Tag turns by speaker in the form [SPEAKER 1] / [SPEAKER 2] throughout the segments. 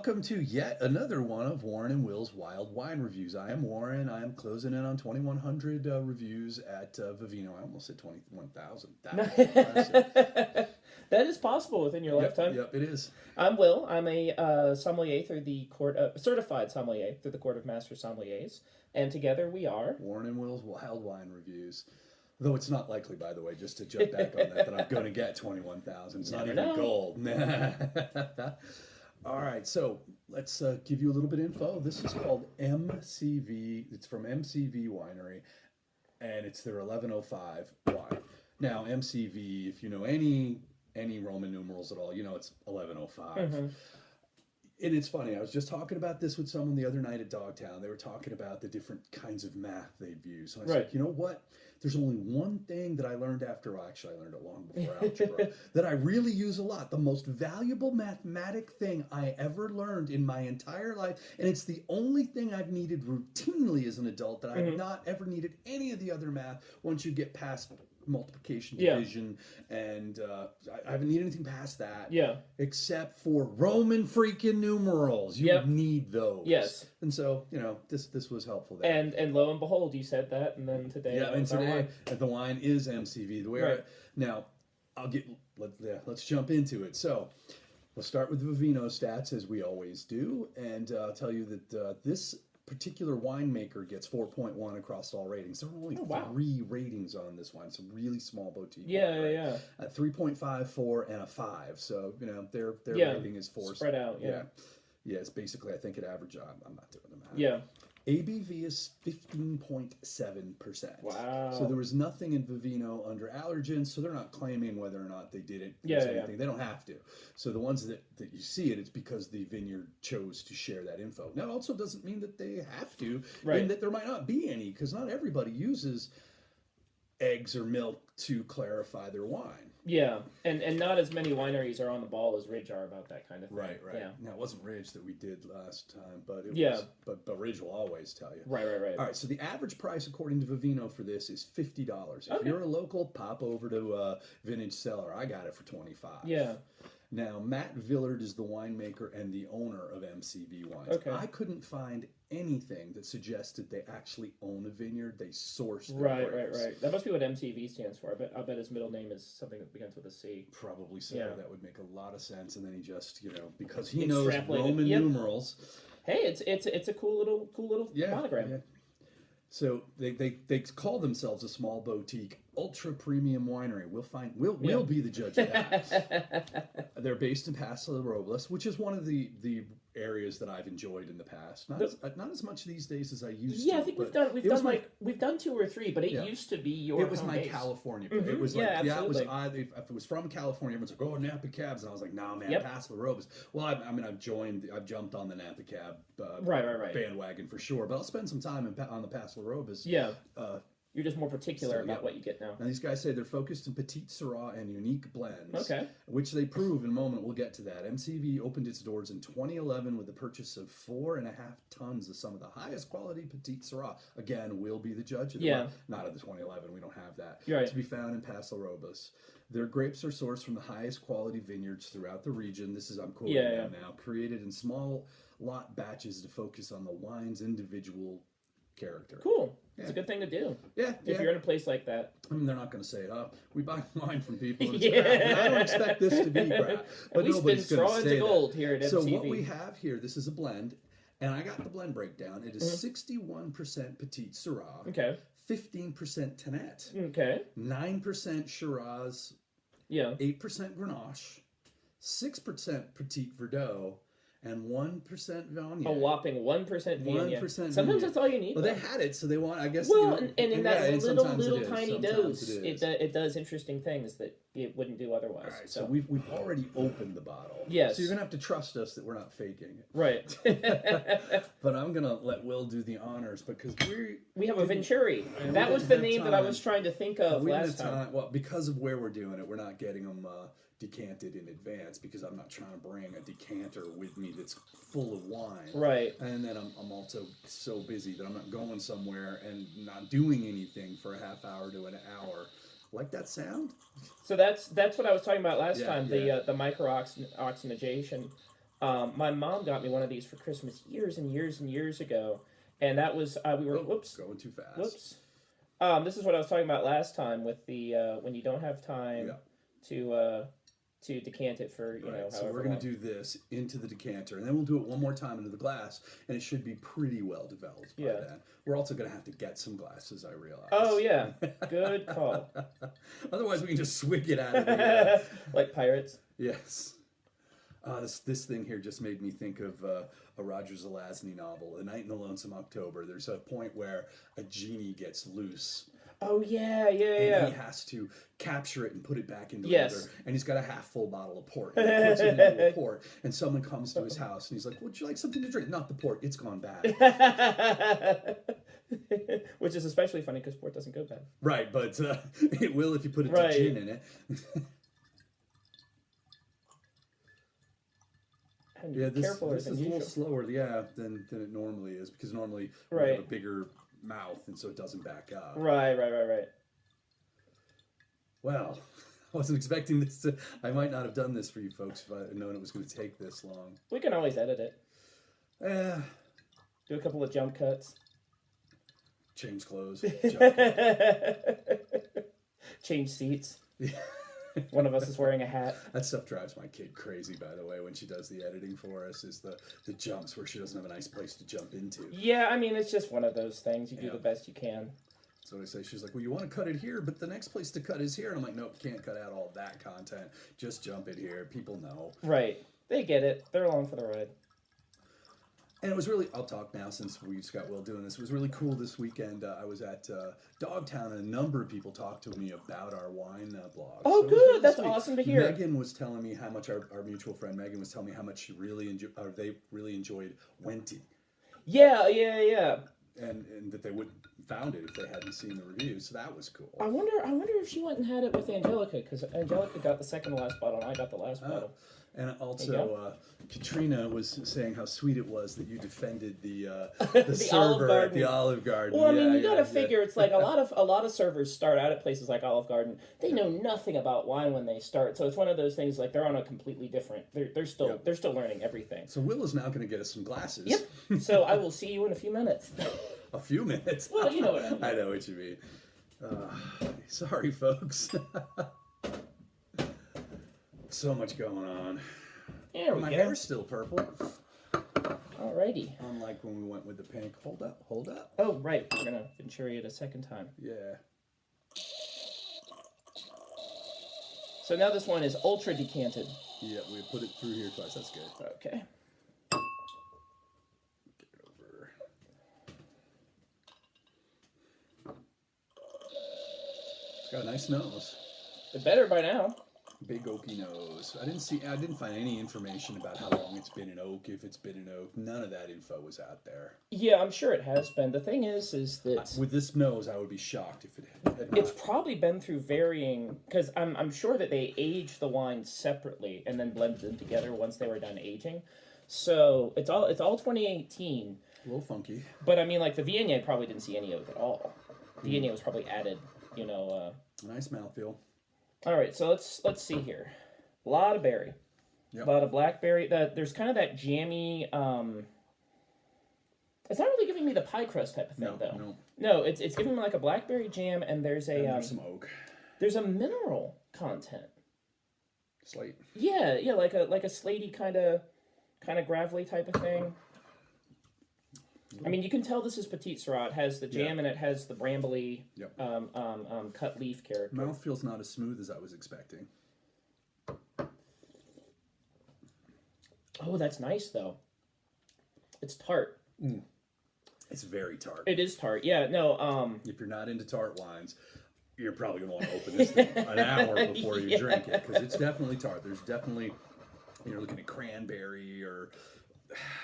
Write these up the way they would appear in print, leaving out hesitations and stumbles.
[SPEAKER 1] welcome to yet another one of Warren and Will's Wild Wine Reviews. I am Warren. I am closing in on 2,100 reviews at Vivino. I almost said 21,000. That is impressive.
[SPEAKER 2] That is possible within your lifetime.
[SPEAKER 1] Yep, it is.
[SPEAKER 2] I'm Will. I'm a sommelier through the court, certified sommelier through the Court of Master Sommeliers, and together we are
[SPEAKER 1] Warren and Will's Wild Wine Reviews. Though it's not likely, by the way, just to jump back on that I'm going to get 21,000. It's not even gold. All right, so let's give you a little bit of info. This is called MCV. It's from MCV Winery, and it's their 1105 wine. Now, MCV, if you know any Roman numerals at all, you know it's 1105.
[SPEAKER 2] Mm-hmm.
[SPEAKER 1] And it's funny, I was just talking about this with someone the other night at Dogtown. They were talking about the different kinds of math they'd use. And I was like, you know what? There's only one thing that I learned after, well, actually I learned it long before algebra, that I really use a lot. The most valuable mathematic thing I ever learned in my entire life. And it's the only thing I've needed routinely as an adult that I've not ever needed any of the other math once you get past multiplication, division, and I haven't needed anything past that. Except for Roman freaking numerals. You need those.
[SPEAKER 2] Yes.
[SPEAKER 1] And so, you know, this was helpful there.
[SPEAKER 2] And lo and behold, you said that, and then today.
[SPEAKER 1] Yeah, and today the wine is MCV. The way now, let's jump into it. So, we'll start with Vivino stats as we always do, and I'll tell you that this particular winemaker gets 4.1 across all ratings. There are only 3 ratings on this wine. It's a really small boutique.
[SPEAKER 2] Yeah.
[SPEAKER 1] 3.5, 4, and a 5. So, you know, their rating is 4.
[SPEAKER 2] Spread out,
[SPEAKER 1] Yeah, it's basically, I think, an average. I'm not doing the math.
[SPEAKER 2] Yeah.
[SPEAKER 1] ABV is 15.7%.
[SPEAKER 2] Wow.
[SPEAKER 1] So there was nothing in Vivino under allergens, so they're not claiming whether or not they did it. Anything. They don't have to. So the ones that you see it's because the vineyard chose to share that info. Now, it also doesn't mean that they have to, and that there might not be any, because not everybody uses eggs or milk to clarify their wine.
[SPEAKER 2] Yeah, and not as many wineries are on the ball as Ridge are about that kind of thing.
[SPEAKER 1] Right.
[SPEAKER 2] Yeah.
[SPEAKER 1] Now, it wasn't Ridge that we did last time, but it was. But Ridge will always tell you.
[SPEAKER 2] Right.
[SPEAKER 1] All right, so the average price, according to Vivino, for this is $50. If you're a local, pop over to Vintage Cellar. I got it for $25.
[SPEAKER 2] Yeah.
[SPEAKER 1] Now, Matt Villard is the winemaker and the owner of MCV Wines.
[SPEAKER 2] Okay.
[SPEAKER 1] I couldn't find anything that suggested they actually own a vineyard. They source their grapes.
[SPEAKER 2] Right. That must be what MCV stands for. I bet his middle name is something that begins with a C.
[SPEAKER 1] Probably so. Yeah. That would make a lot of sense. And then he just, because he knows Roman numerals.
[SPEAKER 2] Hey, it's a cool little monogram.
[SPEAKER 1] Yeah. So they call themselves a small boutique ultra premium winery. We'll be the judge of that. They're based in Paso Robles, which is one of the areas that I've enjoyed in the past. Not as much these days as I used to.
[SPEAKER 2] Yeah, I think we've done 2 or 3, but it used to be your.
[SPEAKER 1] It was my
[SPEAKER 2] base.
[SPEAKER 1] California. It was if it was from California, everyone's like, "Oh, Napa Cabs," and I was like, "Nah, man, Paso Robles." Well, I've jumped on the Napa Cab bandwagon for sure, but I'll spend some time on the Paso Robles.
[SPEAKER 2] Yeah. You're just more particular about what you get now.
[SPEAKER 1] And these guys say they're focused on Petite Syrah and unique blends, which they prove in a moment. We'll get to that. MCV opened its doors in 2011 with the purchase of 4.5 tons of some of the highest quality Petite Syrah. Again, we'll be the judge of the not of the 2011. We don't have that. To be found in Paso Robles. Their grapes are sourced from the highest quality vineyards throughout the region. This is, I'm quoting them now, created in small lot batches to focus on the wine's individual character.
[SPEAKER 2] Cool. It's a good thing to do.
[SPEAKER 1] Yeah.
[SPEAKER 2] If you're in a place like that.
[SPEAKER 1] I mean, they're not going to say it up. We buy wine from people. And I don't expect this to be crap. But nobody's going to say
[SPEAKER 2] gold here at MCV.
[SPEAKER 1] So what we have here, this is a blend, and I got the blend breakdown. It is 61% Petite Syrah.
[SPEAKER 2] Okay.
[SPEAKER 1] 15% Tanette.
[SPEAKER 2] Okay.
[SPEAKER 1] 9% Shiraz.
[SPEAKER 2] Yeah.
[SPEAKER 1] 8% Grenache. 6% Petit Verdot. And 1% Viognier.
[SPEAKER 2] A whopping 1% Viognier.
[SPEAKER 1] 1%
[SPEAKER 2] Sometimes that's all you need.
[SPEAKER 1] Well, they had it, so they want, I guess.
[SPEAKER 2] Well, and in that little tiny dose, it does interesting things that it wouldn't do otherwise.
[SPEAKER 1] All right, so we've already opened the bottle.
[SPEAKER 2] Yes.
[SPEAKER 1] So you're going to have to trust us that we're not faking it.
[SPEAKER 2] Right.
[SPEAKER 1] But I'm going to let Will do the honors because
[SPEAKER 2] we have a Venturi. That was the name that I was trying to think of last time.
[SPEAKER 1] Well, because of where we're doing it, we're not getting them decanted in advance because I'm not trying to bring a decanter with me that's full of wine.
[SPEAKER 2] Right.
[SPEAKER 1] And then I'm also so busy that I'm not going somewhere and not doing anything for a half hour to an hour. Like that sound?
[SPEAKER 2] So that's what I was talking about last time. The micro oxygenation. My mom got me one of these for Christmas years and years and years ago, and that was we were whoops
[SPEAKER 1] going too fast.
[SPEAKER 2] Whoops. This is what I was talking about last time with the when you don't have time to decant it for know.
[SPEAKER 1] So we're going to do this into the decanter, and then we'll do it one more time into the glass, and it should be pretty well developed by then. We're also going to have to get some glasses, I realize.
[SPEAKER 2] Oh yeah, good call.
[SPEAKER 1] Otherwise, we can just swig it out of the
[SPEAKER 2] like pirates.
[SPEAKER 1] Yes. This thing here just made me think of a Roger Zelazny novel, A Night in the Lonesome October. There's a point where a genie gets loose.
[SPEAKER 2] Oh, yeah.
[SPEAKER 1] And he has to capture it and put it back into leather. And he's got a half-full bottle of port. And he puts it into a port, and someone comes to his house, and he's like, would you like something to drink? Not the port. It's gone bad.
[SPEAKER 2] Which is especially funny because port doesn't go bad.
[SPEAKER 1] Right, but it will if you put a gin in it. Yeah, this is a little slower, than it normally is, because normally we have a bigger mouth, and so it doesn't back up.
[SPEAKER 2] Right.
[SPEAKER 1] Well, I wasn't expecting this to... I might not have done this for you folks if I had known it was going to take this long.
[SPEAKER 2] We can always edit it. Do a couple of jump cuts.
[SPEAKER 1] Change clothes.
[SPEAKER 2] Change seats. One of us is wearing a hat.
[SPEAKER 1] That stuff drives my kid crazy, by the way, when she does the editing for us, is the jumps where she doesn't have a nice place to jump into.
[SPEAKER 2] Yeah, I mean, it's just one of those things. You do the best you can.
[SPEAKER 1] So I say, she's like, well, you want to cut it here, but the next place to cut is here. And I'm like, nope, can't cut out all of that content. Just jump it here. People know.
[SPEAKER 2] Right. They get it. They're along for the ride.
[SPEAKER 1] And it was really, I'll talk now since we just got Will doing this. It was really cool this weekend. I was at Dogtown, and a number of people talked to me about our wine blog.
[SPEAKER 2] Oh, so good. Really That's awesome to hear.
[SPEAKER 1] Megan was telling me how much, our mutual friend Megan was telling me how much she really they really enjoyed Wenti.
[SPEAKER 2] Yeah.
[SPEAKER 1] And that they wouldn't found it if they hadn't seen the review, so that was cool.
[SPEAKER 2] I wonder if she went and had it with Angelica, because Angelica got the second to last bottle, and I got the last bottle.
[SPEAKER 1] And also, Katrina was saying how sweet it was that you defended the server at the Olive Garden.
[SPEAKER 2] Well, I mean, you got to figure it's like a lot of servers start out at places like Olive Garden. They know nothing about wine when they start, so it's one of those things like they're on a completely different. They're still learning everything.
[SPEAKER 1] So Will is now going to get us some glasses.
[SPEAKER 2] Yep. So I will see you in a few minutes.
[SPEAKER 1] A few minutes.
[SPEAKER 2] Well, you know what I mean.
[SPEAKER 1] I know what you mean. Sorry, folks. So much going on.
[SPEAKER 2] There we
[SPEAKER 1] My
[SPEAKER 2] go.
[SPEAKER 1] hair's still purple.
[SPEAKER 2] Alrighty.
[SPEAKER 1] Unlike when we went with the pink. Hold up.
[SPEAKER 2] Oh, right. We're going to Venturi it a second time.
[SPEAKER 1] Yeah.
[SPEAKER 2] So now this one is ultra decanted.
[SPEAKER 1] Yeah, we put it through here twice. That's good.
[SPEAKER 2] Okay.
[SPEAKER 1] Get it over. It's got a nice nose.
[SPEAKER 2] It's better by now.
[SPEAKER 1] Big oaky nose. I didn't find any information about how long it's been in oak, if it's been in oak. None of that info was out there.
[SPEAKER 2] Yeah, I'm sure it has been. The thing is that
[SPEAKER 1] with this nose, I would be shocked if it had not.
[SPEAKER 2] It's probably been through varying, because I'm sure that they aged the wines separately and then blended them together once they were done aging. So it's all 2018.
[SPEAKER 1] A little funky.
[SPEAKER 2] But I mean, like the Viognier probably didn't see any oak at all. Viognier was probably added,
[SPEAKER 1] Nice mouthfeel.
[SPEAKER 2] All right, so let's see here. A lot of berry.
[SPEAKER 1] Yep.
[SPEAKER 2] A lot of blackberry. There's kind of that jammy. It's not really giving me the pie crust type of thing, though. No, it's giving me like a blackberry jam, and there's
[SPEAKER 1] there's some oak.
[SPEAKER 2] There's a mineral content.
[SPEAKER 1] Slate.
[SPEAKER 2] Yeah, like a slatey kind of gravelly type of thing. I mean, you can tell this is Petite Syrah. It has the jam and it has the brambly cut leaf character.
[SPEAKER 1] Mouthfeel's not as smooth as I was expecting.
[SPEAKER 2] Oh, that's nice, though. It's tart.
[SPEAKER 1] Mm. It's very tart.
[SPEAKER 2] It is tart, yeah. No,
[SPEAKER 1] if you're not into tart wines, you're probably going to want to open this thing an hour before you drink it, because it's definitely tart. There's definitely, you're looking at cranberry or...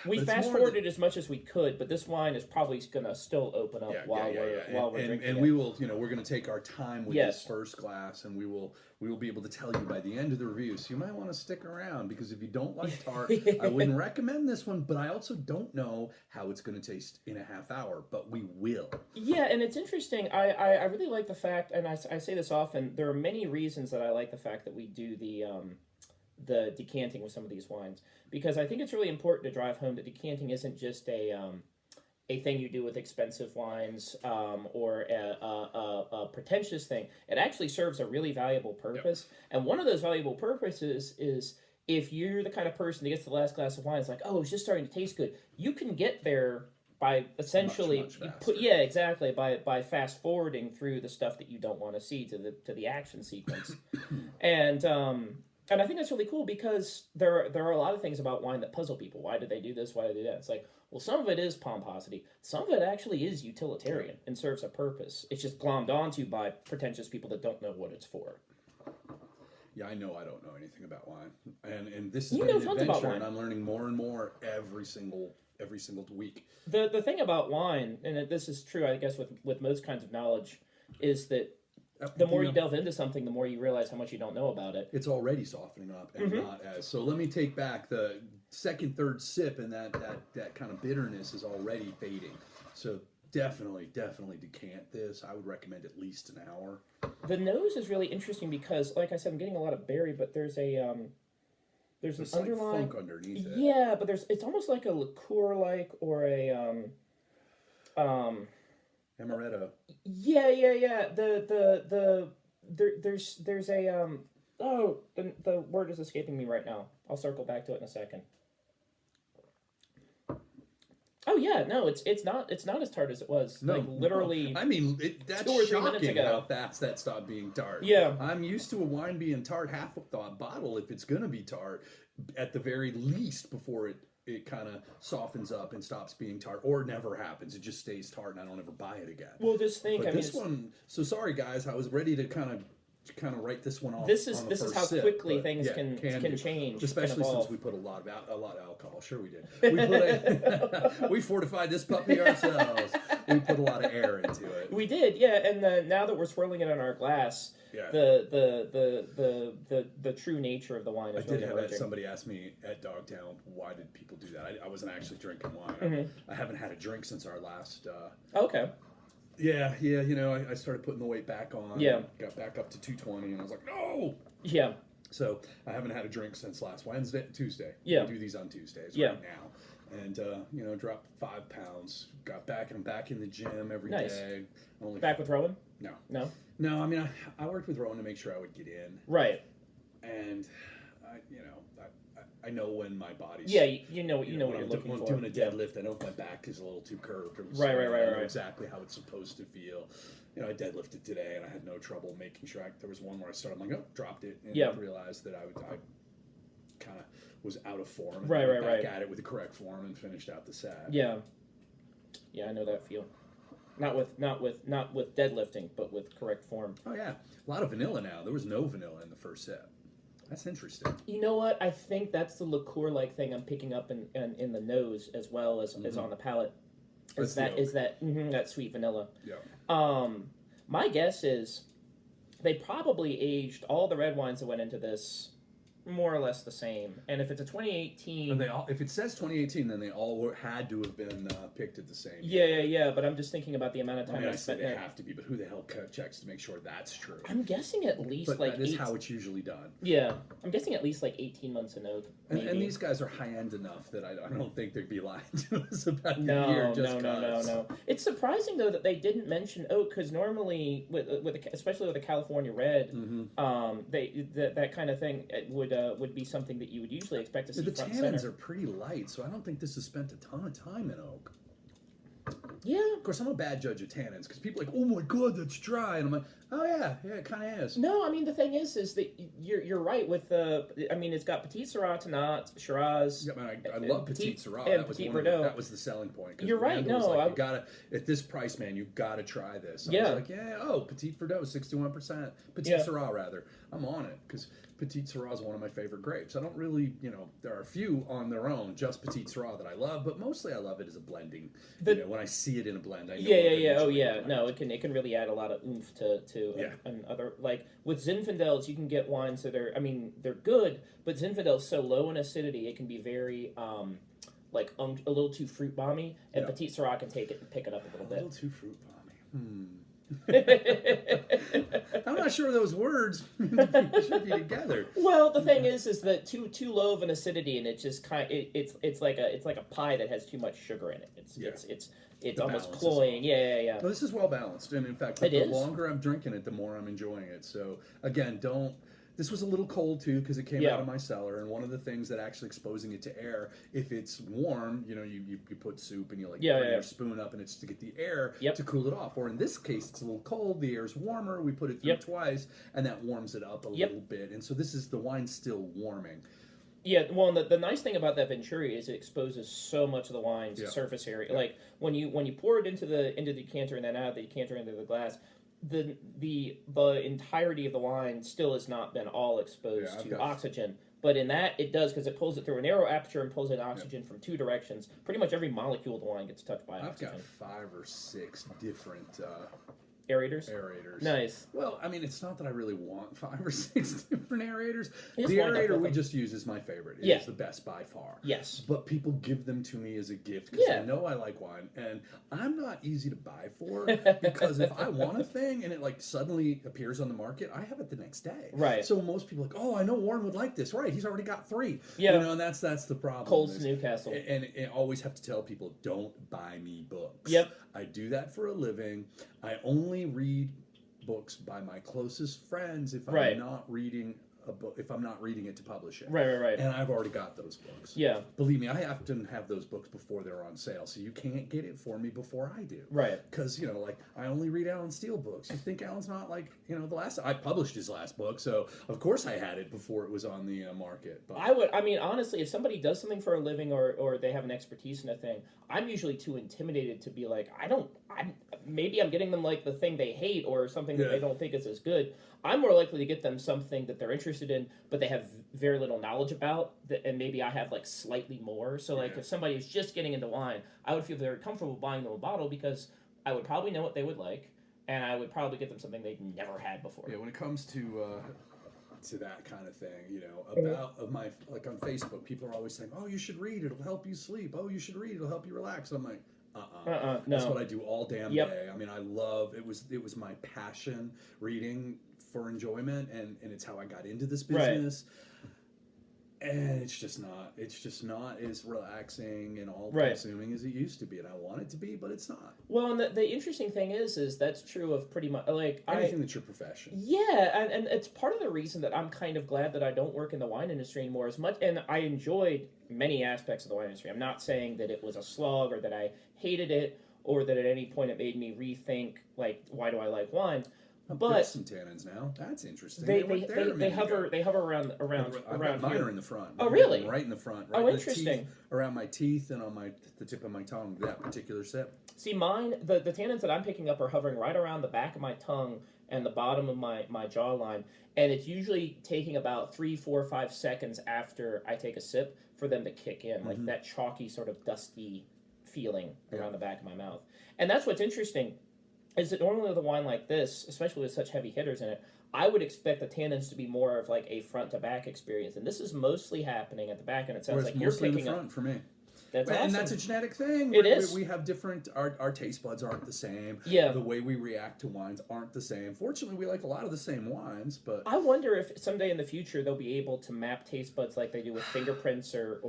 [SPEAKER 2] We fast forwarded as much as we could, but this wine is probably going to still open up while we're drinking.
[SPEAKER 1] And we will, we're going to take our time with this first glass, and we will be able to tell you by the end of the review. So you might want to stick around, because if you don't like tart, I wouldn't recommend this one. But I also don't know how it's going to taste in a half hour, but we will.
[SPEAKER 2] Yeah, and it's interesting. I really like the fact, and I say this often. There are many reasons that I like the fact that we do the the decanting with some of these wines, because I think it's really important to drive home that decanting isn't just a thing you do with expensive wines, or a pretentious thing. It actually serves a really valuable purpose. Yep. And one of those valuable purposes is if you're the kind of person that gets the last glass of wine, it's like, oh, it's just starting to taste good. You can get there by essentially exactly by fast forwarding through the stuff that you don't want to see to the action sequence. And I think that's really cool, because there are a lot of things about wine that puzzle people. Why did they do this? Why did they do that? It's like, well, some of it is pomposity. Some of it actually is utilitarian and serves a purpose. It's just glommed onto by pretentious people that don't know what it's for.
[SPEAKER 1] Yeah, I know I don't know anything about wine, and this is an adventure, and I'm learning more and more every single week.
[SPEAKER 2] The thing about wine, and this is true, I guess, with most kinds of knowledge, is that the more you delve into something, the more you realize how much you don't know about it.
[SPEAKER 1] It's already softening up, and not as. So let me take back the second, third sip, and that kind of bitterness is already fading. So definitely decant this. I would recommend at least an hour.
[SPEAKER 2] The nose is really interesting because, like I said, I'm getting a lot of berry, but there's an underlying
[SPEAKER 1] funk underneath it.
[SPEAKER 2] Yeah, but it's almost like a liqueur-like or a
[SPEAKER 1] amaretto.
[SPEAKER 2] Yeah. There's a the word is escaping me right now. I'll circle back to it in a second. Oh yeah, no, it's not as tart as it was.
[SPEAKER 1] No,
[SPEAKER 2] like literally.
[SPEAKER 1] No. I mean, that's 2 or 3 minutes ago. How fast that stopped being tart.
[SPEAKER 2] Yeah,
[SPEAKER 1] I'm used to a wine being tart half of the bottle if it's gonna be tart, at the very least before it kind of softens up and stops being tart, or it never happens. It just stays tart, and I don't ever buy it again.
[SPEAKER 2] Well, just think.
[SPEAKER 1] But this one. So sorry, guys. I was ready to kind of write this one off.
[SPEAKER 2] This is how quickly things can change,
[SPEAKER 1] especially since we put a lot of alcohol. Sure, we did. We fortified this puppy ourselves. We put a lot of air into it.
[SPEAKER 2] We did, yeah. And now that we're swirling it on our glass, the true nature of the wine is really emerging.
[SPEAKER 1] Somebody asked me at Dogtown, why did people do that? I wasn't actually drinking wine. I haven't had a drink since our last.
[SPEAKER 2] Okay.
[SPEAKER 1] Yeah, I started putting the weight back on.
[SPEAKER 2] Yeah.
[SPEAKER 1] Got back up to 220, and I was like, no!
[SPEAKER 2] Yeah.
[SPEAKER 1] So I haven't had a drink since last Tuesday.
[SPEAKER 2] Yeah.
[SPEAKER 1] We do these on Tuesdays right now. And, dropped 5 pounds. Got back, and I'm back in the gym every day.
[SPEAKER 2] Back with Rowan?
[SPEAKER 1] No.
[SPEAKER 2] No?
[SPEAKER 1] No, I mean, I worked with Rowan to make sure I would get in.
[SPEAKER 2] Right.
[SPEAKER 1] And, I know when my body's...
[SPEAKER 2] Yeah, you know what you're looking for.
[SPEAKER 1] Doing a deadlift, I know if my back is a little too curved.
[SPEAKER 2] Right.
[SPEAKER 1] I know exactly how it's supposed to feel. I deadlifted today, and I had no trouble making sure. There was one where I started, I'm like, dropped it, and realized that I kind of was out of form. And back at it with the correct form and finished out the set.
[SPEAKER 2] Yeah. Yeah, I know that feel. Not with deadlifting, but with correct form.
[SPEAKER 1] Oh yeah, a lot of vanilla now. There was no vanilla in the first sip. That's interesting.
[SPEAKER 2] You know what? I think that's the liqueur-like thing I'm picking up in the nose as well as on the palate. Is that sweet vanilla?
[SPEAKER 1] Yeah.
[SPEAKER 2] My guess is they probably aged all the red wines that went into this more or less the same. And if it's a 2018,
[SPEAKER 1] and if it says 2018, then they all had to have been picked at the same.
[SPEAKER 2] Yeah. But I'm just thinking about the amount of time I spent.
[SPEAKER 1] They have to be, but who the hell checks to make sure that's true?
[SPEAKER 2] I'm guessing at least
[SPEAKER 1] that is how it's usually done.
[SPEAKER 2] Yeah, I'm guessing at least 18 months in oak.
[SPEAKER 1] And these guys are high end enough that I don't think they'd be lying to us about the
[SPEAKER 2] year.
[SPEAKER 1] No.
[SPEAKER 2] It's surprising though that they didn't mention oak, because normally especially with a California red, that kind of thing would be something that you would usually expect to see.
[SPEAKER 1] The tannins are pretty light, so I don't think this has spent a ton of time in oak.
[SPEAKER 2] Yeah.
[SPEAKER 1] Of course, I'm a bad judge of tannins, because people are like, oh my god, that's dry. And I'm like, oh yeah, it kind of is.
[SPEAKER 2] No, I mean, the thing is that you're right with it's got Petit Syrah, Tannat, Shiraz.
[SPEAKER 1] Yeah, man, I love Petit Syrah.
[SPEAKER 2] And Petit Verdot.
[SPEAKER 1] That was the selling point.
[SPEAKER 2] You're right. No,
[SPEAKER 1] you gotta, at this price, man, you gotta try this. I was like, Petit Verdot, 61%. Petit Syrah, rather. I'm on it, because Petit Syrah is one of my favorite grapes. I don't really, there are a few on their own, just Petit Syrah that I love, but mostly I love it as a blending. When I see it in a blend, I know.
[SPEAKER 2] Yeah. Oh, yeah. No, it can really add a lot of oomph to and other, like with Zinfandels, you can get wines that are, they're good, but Zinfandel's so low in acidity, it can be very a little too fruit bomby, and Petit Syrah can take it and pick it up a little bit.
[SPEAKER 1] A little too fruit bomby. I'm not not sure those words should be together.
[SPEAKER 2] Well, the thing is that too low of an acidity, and it just it's like a pie that has too much sugar in it. It's almost cloying. Yeah.
[SPEAKER 1] No, this is well balanced, and in fact, the longer I'm drinking it, the more I'm enjoying it. So again, This was a little cold too because it came out of my cellar, and one of the things that actually exposing it to air, if it's warm, you put soup and you bring your spoon up, and it's to get the air to cool it off. Or in this case, it's a little cold, the air's warmer, we put it through twice, and that warms it up a little bit. And so the wine's still warming.
[SPEAKER 2] Yeah, well, the nice thing about that Venturi is it exposes so much of the wine's surface area. Like when you pour it into the decanter and then out of the decanter into the glass, the entirety of the wine still has not been all exposed to oxygen. But in that, it does, because it pulls it through a narrow aperture and pulls in oxygen from two directions. Pretty much every molecule of the wine gets touched by oxygen.
[SPEAKER 1] I've got 5 or 6 different
[SPEAKER 2] aerators. Nice.
[SPEAKER 1] Well, I mean, it's not that I really want 5 or 6 different aerators. The aerator we just use is my favorite. It's the best by far.
[SPEAKER 2] Yes.
[SPEAKER 1] But people give them to me as a gift because they know I like wine, and I'm not easy to buy for because if I want a thing and it suddenly appears on the market, I have it the next day.
[SPEAKER 2] Right.
[SPEAKER 1] So most people are like, oh, I know Warren would like this. Right. He's already got 3.
[SPEAKER 2] Yeah.
[SPEAKER 1] And that's the problem.
[SPEAKER 2] Coles Newcastle.
[SPEAKER 1] And I always have to tell people, don't buy me books.
[SPEAKER 2] Yep.
[SPEAKER 1] I do that for a living. I only read books by my closest friends if I'm not reading a book, if I'm not reading it to publish it.
[SPEAKER 2] Right.
[SPEAKER 1] And I've already got those books.
[SPEAKER 2] Yeah.
[SPEAKER 1] Believe me, I often have those books before they're on sale, so you can't get it for me before I do.
[SPEAKER 2] Right.
[SPEAKER 1] Because, I only read Alan Steele books. You think Alan's not I published his last book, so of course I had it before it was on the market. But
[SPEAKER 2] honestly, if somebody does something for a living or they have an expertise in a thing, I'm usually too intimidated to be like, maybe I'm getting them the thing they hate or something that they don't think is as good. I'm more likely to get them something that they're interested in, but they have very little knowledge about, and maybe I have slightly more. So if somebody is just getting into wine, I would feel very comfortable buying them a bottle because I would probably know what they would like, and I would probably get them something they've never had before.
[SPEAKER 1] Yeah, when it comes to that kind of thing, on Facebook, people are always saying, "Oh, you should read; it'll help you sleep. Oh, you should read; it'll help you relax." I'm like,
[SPEAKER 2] no.
[SPEAKER 1] That's what I do all damn day. I mean, I love it. Was my passion reading for enjoyment, and it's how I got into this business. Right. And it's just not as relaxing and all consuming as it used to be, and I want it to be, but it's not.
[SPEAKER 2] Well, and the interesting thing is that's true of pretty much
[SPEAKER 1] anything that's your profession.
[SPEAKER 2] Yeah, and it's part of the reason that I'm kind of glad that I don't work in the wine industry anymore as much, and I enjoyed many aspects of the wine industry. I'm not saying that it was a slog or that I hated it or that at any point it made me rethink why do I like wine. But
[SPEAKER 1] there's some tannins now. That's interesting.
[SPEAKER 2] They hover around.
[SPEAKER 1] Mine are in the front.
[SPEAKER 2] Oh, really?
[SPEAKER 1] Right in the front.
[SPEAKER 2] Right interesting.
[SPEAKER 1] Around my teeth and on the tip of my tongue. That particular sip.
[SPEAKER 2] See, mine, the tannins that I'm picking up are hovering right around the back of my tongue and the bottom of my jawline, and it's usually taking about 3, 4, 5 seconds after I take a sip for them to kick in, like that chalky sort of dusty feeling around the back of my mouth. And that's what's interesting. Is that normally with a wine like this, especially with such heavy hitters in it, I would expect the tannins to be more of a front to back experience, and this is mostly happening at the back, and it sounds like you're picking
[SPEAKER 1] the front up for me.
[SPEAKER 2] That's awesome.
[SPEAKER 1] And that's a genetic thing.
[SPEAKER 2] It is.
[SPEAKER 1] We have different. Our taste buds aren't the same.
[SPEAKER 2] Yeah.
[SPEAKER 1] The way we react to wines aren't the same. Fortunately, we like a lot of the same wines, but
[SPEAKER 2] I wonder if someday in the future they'll be able to map taste buds like they do with fingerprints or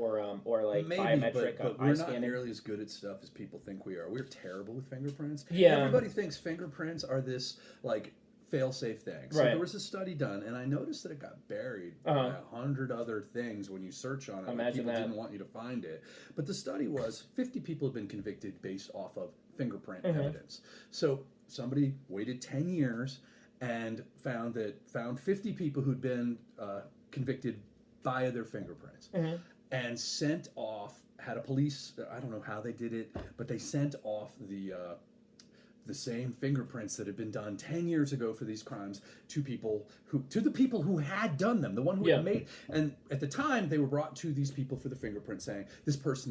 [SPEAKER 1] maybe,
[SPEAKER 2] biometric
[SPEAKER 1] but
[SPEAKER 2] eye
[SPEAKER 1] we're
[SPEAKER 2] scanning.
[SPEAKER 1] not nearly as good at stuff as people think we are. We're terrible with fingerprints.
[SPEAKER 2] Yeah.
[SPEAKER 1] Everybody thinks fingerprints are this fail-safe thing. So there was a study done, and I noticed that it got buried by 100 other things when you search on it.
[SPEAKER 2] Imagine
[SPEAKER 1] people
[SPEAKER 2] that.
[SPEAKER 1] didn't want you to find it. But the study was 50 people have been convicted based off of fingerprint evidence. So somebody waited 10 years and found 50 people who'd been convicted via their fingerprints and sent off, had a police, I don't know how they did it, but they sent off the same fingerprints that had been done 10 years ago for these crimes to the people who had done them, the one who had made, and at the time they were brought to these people for the fingerprint saying,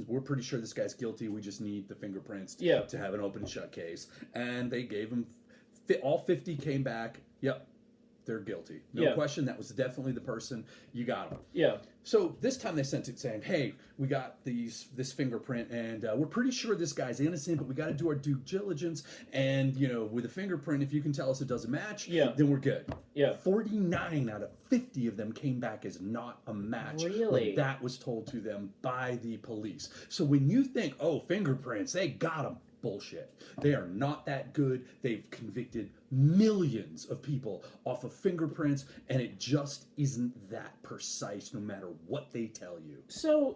[SPEAKER 1] we're pretty sure this guy's guilty, we just need the fingerprints to have an open and shut case. And they gave them, all 50 came back, they're guilty. No question, that was definitely the person, you got them.
[SPEAKER 2] Yeah.
[SPEAKER 1] So this time they sent it saying, hey, we got this fingerprint, and we're pretty sure this guy's innocent, but we got to do our due diligence, and, with a fingerprint, if you can tell us it doesn't match, then we're good.
[SPEAKER 2] Yeah.
[SPEAKER 1] 49 out of 50 of them came back as not a match.
[SPEAKER 2] Really?
[SPEAKER 1] When that was told to them by the police. So when you think, oh, fingerprints, they got them. Bullshit. They are not that good. They've convicted millions of people off of fingerprints, and it just isn't that precise no matter what they tell you.
[SPEAKER 2] So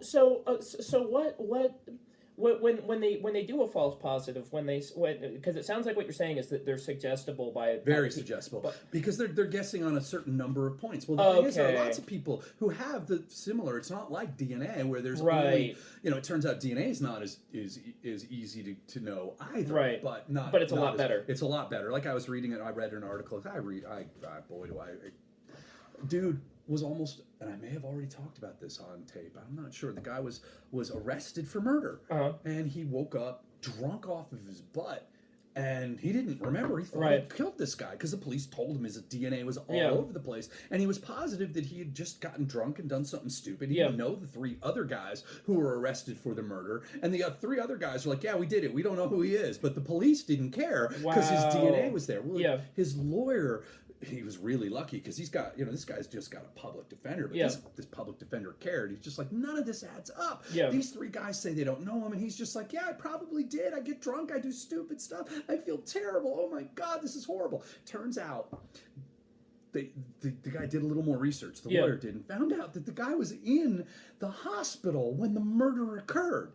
[SPEAKER 2] when they do a false positive, because it sounds like what you're saying is that they're suggestible by
[SPEAKER 1] very suggestible, because they're guessing on a certain number of points. Well, the thing is, there are lots of people who have the similar. It's not like DNA where there's only, it turns out DNA is not as easy to know either.
[SPEAKER 2] Right.
[SPEAKER 1] But not.
[SPEAKER 2] But it's
[SPEAKER 1] not
[SPEAKER 2] a lot better.
[SPEAKER 1] It's a lot better. Like I was reading it. I read an article. Dude was almost, and I may have already talked about this on tape, I'm not sure. The guy was arrested for murder, and he woke up drunk off of his butt, and he didn't remember. He thought he killed this guy because the police told him his DNA was all over the place, and he was positive that he had just gotten drunk and done something stupid. He didn't know the 3 other guys who were arrested for the murder, and the 3 other guys were like, yeah, we did it. We don't know who he is, but the police didn't care because his DNA was there. Well, his lawyer, he was really lucky because he's got, this guy's just got a public defender, but this public defender cared. He's just like, none of this adds up. These 3 guys say they don't know him, and he's just like, yeah, I probably did. I get drunk. I do stupid stuff. I feel terrible. Oh my God, this is horrible. Turns out the guy did a little more research. The lawyer did, and found out that the guy was in the hospital when the murder occurred.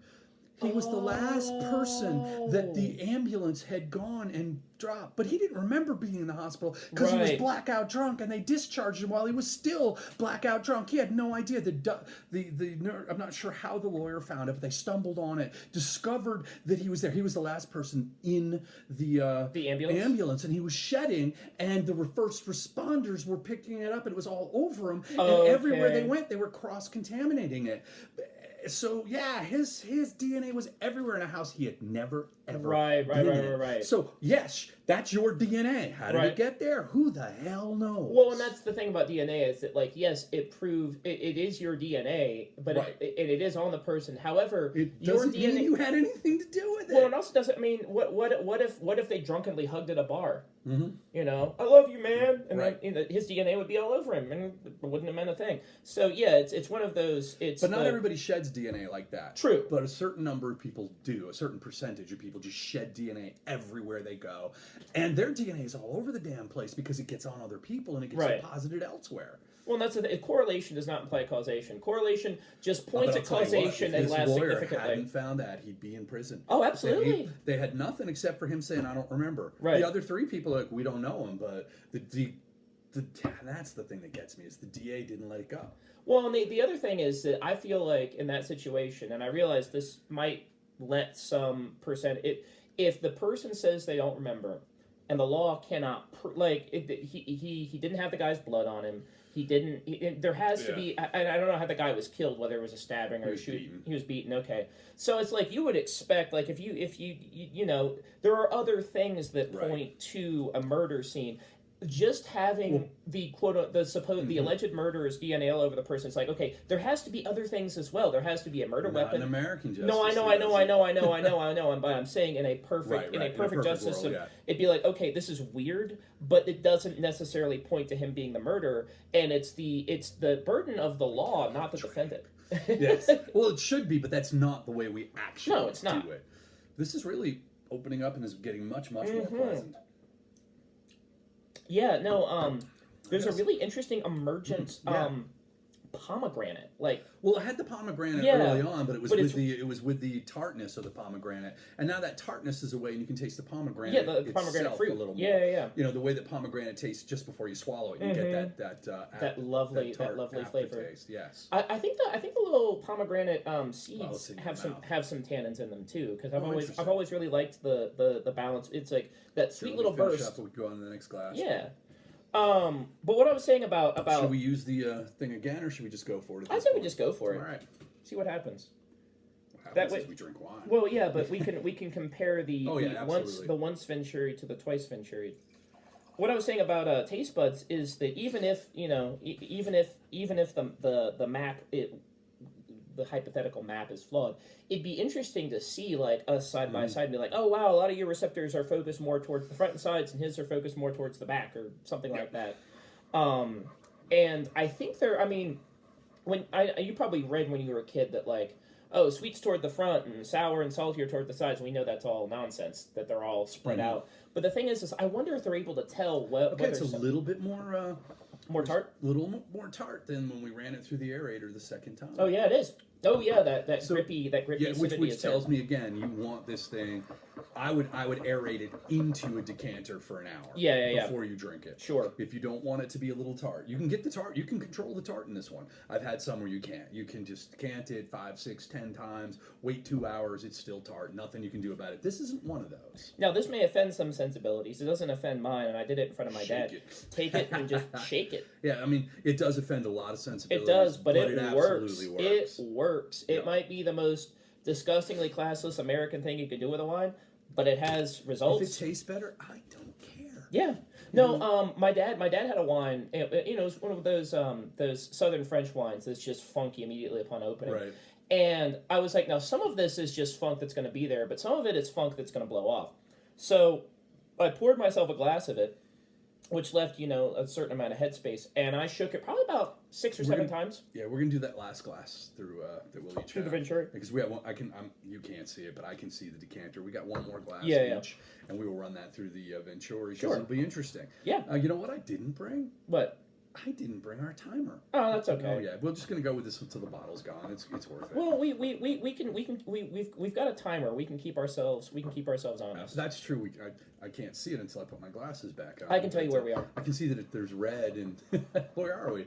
[SPEAKER 1] He was the last person that the ambulance had gone and dropped. But he didn't remember being in the hospital because he was blackout drunk, and they discharged him while he was still blackout drunk. He had no idea. I'm not sure how the lawyer found it, but they stumbled on it, discovered that he was there. He was the last person in the ambulance, and he was shedding, and the first responders were picking it up, and it was all over him. And everywhere they went, they were cross-contaminating it. So yeah, his DNA was everywhere in a house he had never ever
[SPEAKER 2] right.
[SPEAKER 1] So yes, that's your DNA. How did it get there? Who the hell knows?
[SPEAKER 2] Well, and that's the thing about DNA is that, like, yes, it is your DNA, but it is on the person. However,
[SPEAKER 1] it doesn't
[SPEAKER 2] your DNA,
[SPEAKER 1] mean you had anything to do with it.
[SPEAKER 2] Well, it also doesn't mean what if they drunkenly hugged at a bar?
[SPEAKER 1] Mm-hmm.
[SPEAKER 2] I love you, man, and then his DNA would be all over him, and it wouldn't have meant a thing. So yeah, it's one of those. But
[SPEAKER 1] not everybody sheds DNA like that.
[SPEAKER 2] True.
[SPEAKER 1] But a certain number of people do. A certain percentage of people just shed DNA everywhere they go, and their DNA is all over the damn place because it gets on other people and it gets deposited elsewhere.
[SPEAKER 2] Well, that's correlation does not imply causation. Correlation just points at causation and lasts significantly. If his lawyer hadn't
[SPEAKER 1] found that, he'd be in prison.
[SPEAKER 2] Oh, absolutely.
[SPEAKER 1] They had nothing except for him saying, "I don't remember."
[SPEAKER 2] Right.
[SPEAKER 1] The other 3 people are like, "We don't know him," but that's the thing that gets me is the DA didn't let it go.
[SPEAKER 2] Well, and the other thing is that I feel like in that situation, and I realize this might let some if the person says they don't remember, and the law cannot he didn't have the guy's blood on him. He didn't. There has to be. I don't know how the guy was killed. Whether it was a stabbing or a shooting. He was beaten. Okay, so it's like you would expect. Like if you there are other things that point to a murder scene. Just having the alleged murderer's DNA all over the person, it's like, okay, there has to be other things as well. There has to be a murder weapon.
[SPEAKER 1] In American justice.
[SPEAKER 2] No, I know. But I'm saying in a perfect justice system, it'd be like, okay, this is weird, but it doesn't necessarily point to him being the murderer, and it's the burden of the law, not the defendant.
[SPEAKER 1] Yes. Well, it should be, but that's not the way we actually do it. This is really opening up and is getting much, much more pleasant.
[SPEAKER 2] Yeah, no, there's a really interesting emergence pomegranate.
[SPEAKER 1] Well, it had the pomegranate early on, but it was with the tartness of the pomegranate, and now that tartness is away, and you can taste the pomegranate.
[SPEAKER 2] Yeah, the pomegranate fruit
[SPEAKER 1] a little more.
[SPEAKER 2] Yeah.
[SPEAKER 1] The way that pomegranate tastes just before you swallow it, you get that
[SPEAKER 2] lovely flavor.
[SPEAKER 1] Taste. Yes.
[SPEAKER 2] I think the little pomegranate seeds have some tannins in them too, because I've always really liked the balance. It's like that sweet little burst.
[SPEAKER 1] Up, we go on to the next glass.
[SPEAKER 2] Yeah. But what I was saying about
[SPEAKER 1] should we use the thing again, or should we just go for it?
[SPEAKER 2] I say we just go for it.
[SPEAKER 1] All right.
[SPEAKER 2] See what happens.
[SPEAKER 1] That way we drink wine.
[SPEAKER 2] Well, yeah, but we can compare the
[SPEAKER 1] the
[SPEAKER 2] once venturi to the twice venturi. What I was saying about taste buds is that even if the map the hypothetical map is flawed, it'd be interesting to see like us side by side and be like, oh wow, a lot of your receptors are focused more towards the front and sides and his are focused more towards the back or something like that. And I think I mean, you probably read when you were a kid that like, oh, sweet's toward the front and sour and salty are toward the sides. We know that's all nonsense, that they're all spread out. But the thing is I wonder if they're able to tell whether
[SPEAKER 1] it's a little bit more
[SPEAKER 2] tart?
[SPEAKER 1] A little more tart than when we ran it through the aerator the second time.
[SPEAKER 2] Oh, yeah, it is. Oh, yeah, that grippy
[SPEAKER 1] yeah, which tells me, again, you want this thing. I would aerate it into a decanter for an hour before you drink it.
[SPEAKER 2] Sure.
[SPEAKER 1] If you don't want it to be a little tart. You can get the tart. You can control the tart in this one. I've had some where you can't. You can just decant it 5, 6, 10 times, wait 2 hours, it's still tart. Nothing you can do about it. This isn't one of those.
[SPEAKER 2] Now, this may offend some sensibilities. It doesn't offend mine, and I did it in front of my dad. Take it and just shake it.
[SPEAKER 1] Yeah, I mean, it does offend a lot of sensibilities.
[SPEAKER 2] It does, but it works.
[SPEAKER 1] Absolutely works.
[SPEAKER 2] It works. It might be the most disgustingly classless American thing you could do with a wine, but it has results.
[SPEAKER 1] If it tastes better, I don't care.
[SPEAKER 2] Yeah. No, my dad had a wine. You know, it was one of those Southern French wines that's just funky immediately upon opening.
[SPEAKER 1] Right.
[SPEAKER 2] And I was like, now some of this is just funk that's going to be there, but some of it is funk that's going to blow off. So I poured myself a glass of it, which left, you know, a certain amount of headspace, and I shook it probably about 6 or 7 times.
[SPEAKER 1] Yeah, we're gonna do that last glass through that we'll each
[SPEAKER 2] through
[SPEAKER 1] have.
[SPEAKER 2] the Venturi,
[SPEAKER 1] because we have one. You can't see it, but I can see the decanter. We got one more glass each, and we will run that through the Venturi. Sure, it'll be interesting.
[SPEAKER 2] Yeah.
[SPEAKER 1] You know what I didn't bring?
[SPEAKER 2] What?
[SPEAKER 1] I didn't bring our timer.
[SPEAKER 2] Oh, that's okay.
[SPEAKER 1] Oh yeah, we're just gonna go with this until the bottle's gone. It's worth it.
[SPEAKER 2] Well, we've got a timer. We can keep ourselves honest.
[SPEAKER 1] That's true. I can't see it until I put my glasses back on.
[SPEAKER 2] I can tell you where we are.
[SPEAKER 1] I can see that there's red and where are we?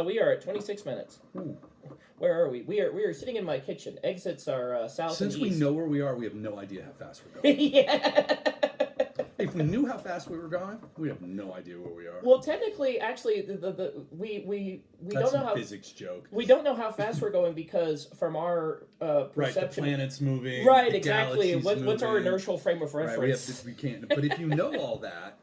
[SPEAKER 2] We are at 26 minutes.
[SPEAKER 1] Ooh.
[SPEAKER 2] Where are we? We are sitting in my kitchen. Exits are south
[SPEAKER 1] Since
[SPEAKER 2] and east.
[SPEAKER 1] we know where we are, we have no idea how fast we're going.
[SPEAKER 2] Yeah.
[SPEAKER 1] If we knew how fast we were going, we have no idea where we are.
[SPEAKER 2] Well, technically, actually, we don't know how
[SPEAKER 1] physics joke.
[SPEAKER 2] We don't know how fast we're going because from our perception,
[SPEAKER 1] right, the planet's moving.
[SPEAKER 2] Right,
[SPEAKER 1] the
[SPEAKER 2] exactly. What's our inertial frame of reference?
[SPEAKER 1] Right, we can't. But if you know all that,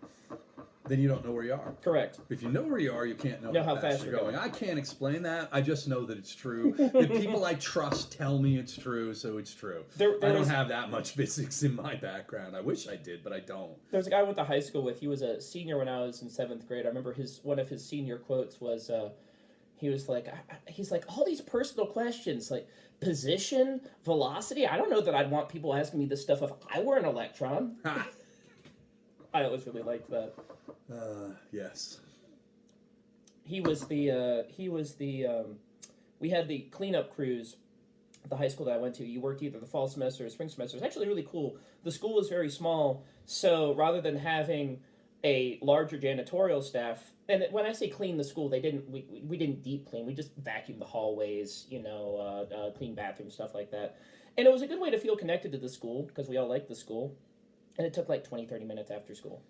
[SPEAKER 1] then you don't know where you are.
[SPEAKER 2] Correct.
[SPEAKER 1] If you know where you are, you can't know how fast you're going. I can't explain that. I just know that it's true. The people I trust tell me it's true, so it's true. I don't have that much physics in my background. I wish I did, but I don't.
[SPEAKER 2] There's a guy I went to high school with. He was a senior when I was in 7th grade. I remember one of his senior quotes was, he was like, he's like, all these personal questions, like position, velocity. I don't know that I'd want people asking me this stuff if I were an electron. I always really liked that.
[SPEAKER 1] Yes.
[SPEAKER 2] We had the cleanup crews at the high school that I went to. You worked either the fall semester or spring semester. It's actually really cool. The school was very small, so rather than having a larger janitorial staff, and when I say clean the school, we didn't deep clean. We just vacuumed the hallways, clean bathrooms, stuff like that. And it was a good way to feel connected to the school because we all liked the school. And it took like 20, 30 minutes after school.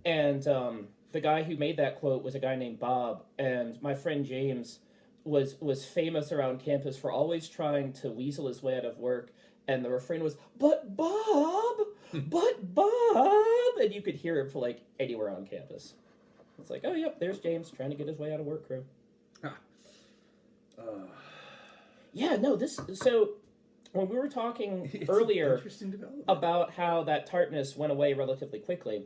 [SPEAKER 2] And the guy who made that quote was a guy named Bob. And my friend James was famous around campus for always trying to weasel his way out of work. And the refrain was, "But Bob! But Bob!" And you could hear him for like anywhere on campus. It's like, oh, yep, there's James trying to get his way out of work crew. Yeah, no, so... When we were talking earlier about how that tartness went away relatively quickly,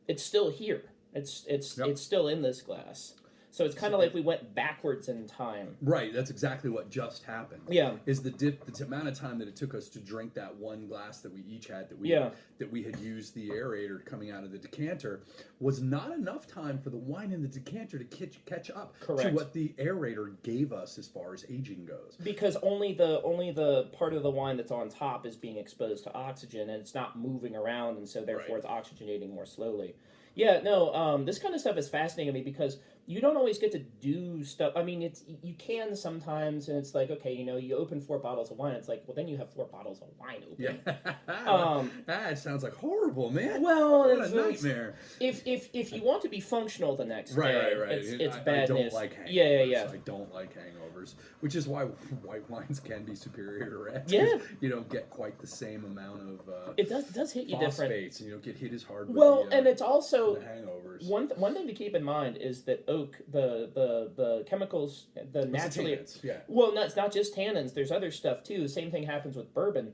[SPEAKER 2] it's still here. It's still in this glass. So it's kind of like we went backwards in time.
[SPEAKER 1] Right, that's exactly what just happened.
[SPEAKER 2] Yeah.
[SPEAKER 1] Is the amount of time that it took us to drink that one glass that we each had that we had used the aerator coming out of the decanter was not enough time for the wine in the decanter to catch up to what the aerator gave us as far as aging goes.
[SPEAKER 2] Because only the part of the wine that's on top is being exposed to oxygen and it's not moving around, and so therefore it's oxygenating more slowly. Yeah, no, this kind of stuff is fascinating to me because you don't always get to do stuff. I mean, you can sometimes, and it's like, okay, you open 4 bottles of wine. It's like, well, then you have 4 bottles of wine open.
[SPEAKER 1] Yeah. That sounds like horrible, man.
[SPEAKER 2] Well,
[SPEAKER 1] what a nightmare.
[SPEAKER 2] If you want to be functional the next day,
[SPEAKER 1] right.
[SPEAKER 2] It's bad.
[SPEAKER 1] I don't like hangovers.
[SPEAKER 2] Yeah.
[SPEAKER 1] I don't like hangovers, which is why white wines can be superior to reds.
[SPEAKER 2] Yeah.
[SPEAKER 1] You don't get quite the same amount of
[SPEAKER 2] it does hit you different.
[SPEAKER 1] Phosphates, and you don't get hit as hard with
[SPEAKER 2] and it's also
[SPEAKER 1] the hangovers.
[SPEAKER 2] One thing to keep in mind is that oak, the chemicals, the naturally
[SPEAKER 1] tannins, yeah.
[SPEAKER 2] Well, no, it's not just tannins. There's other stuff too. The same thing happens with bourbon.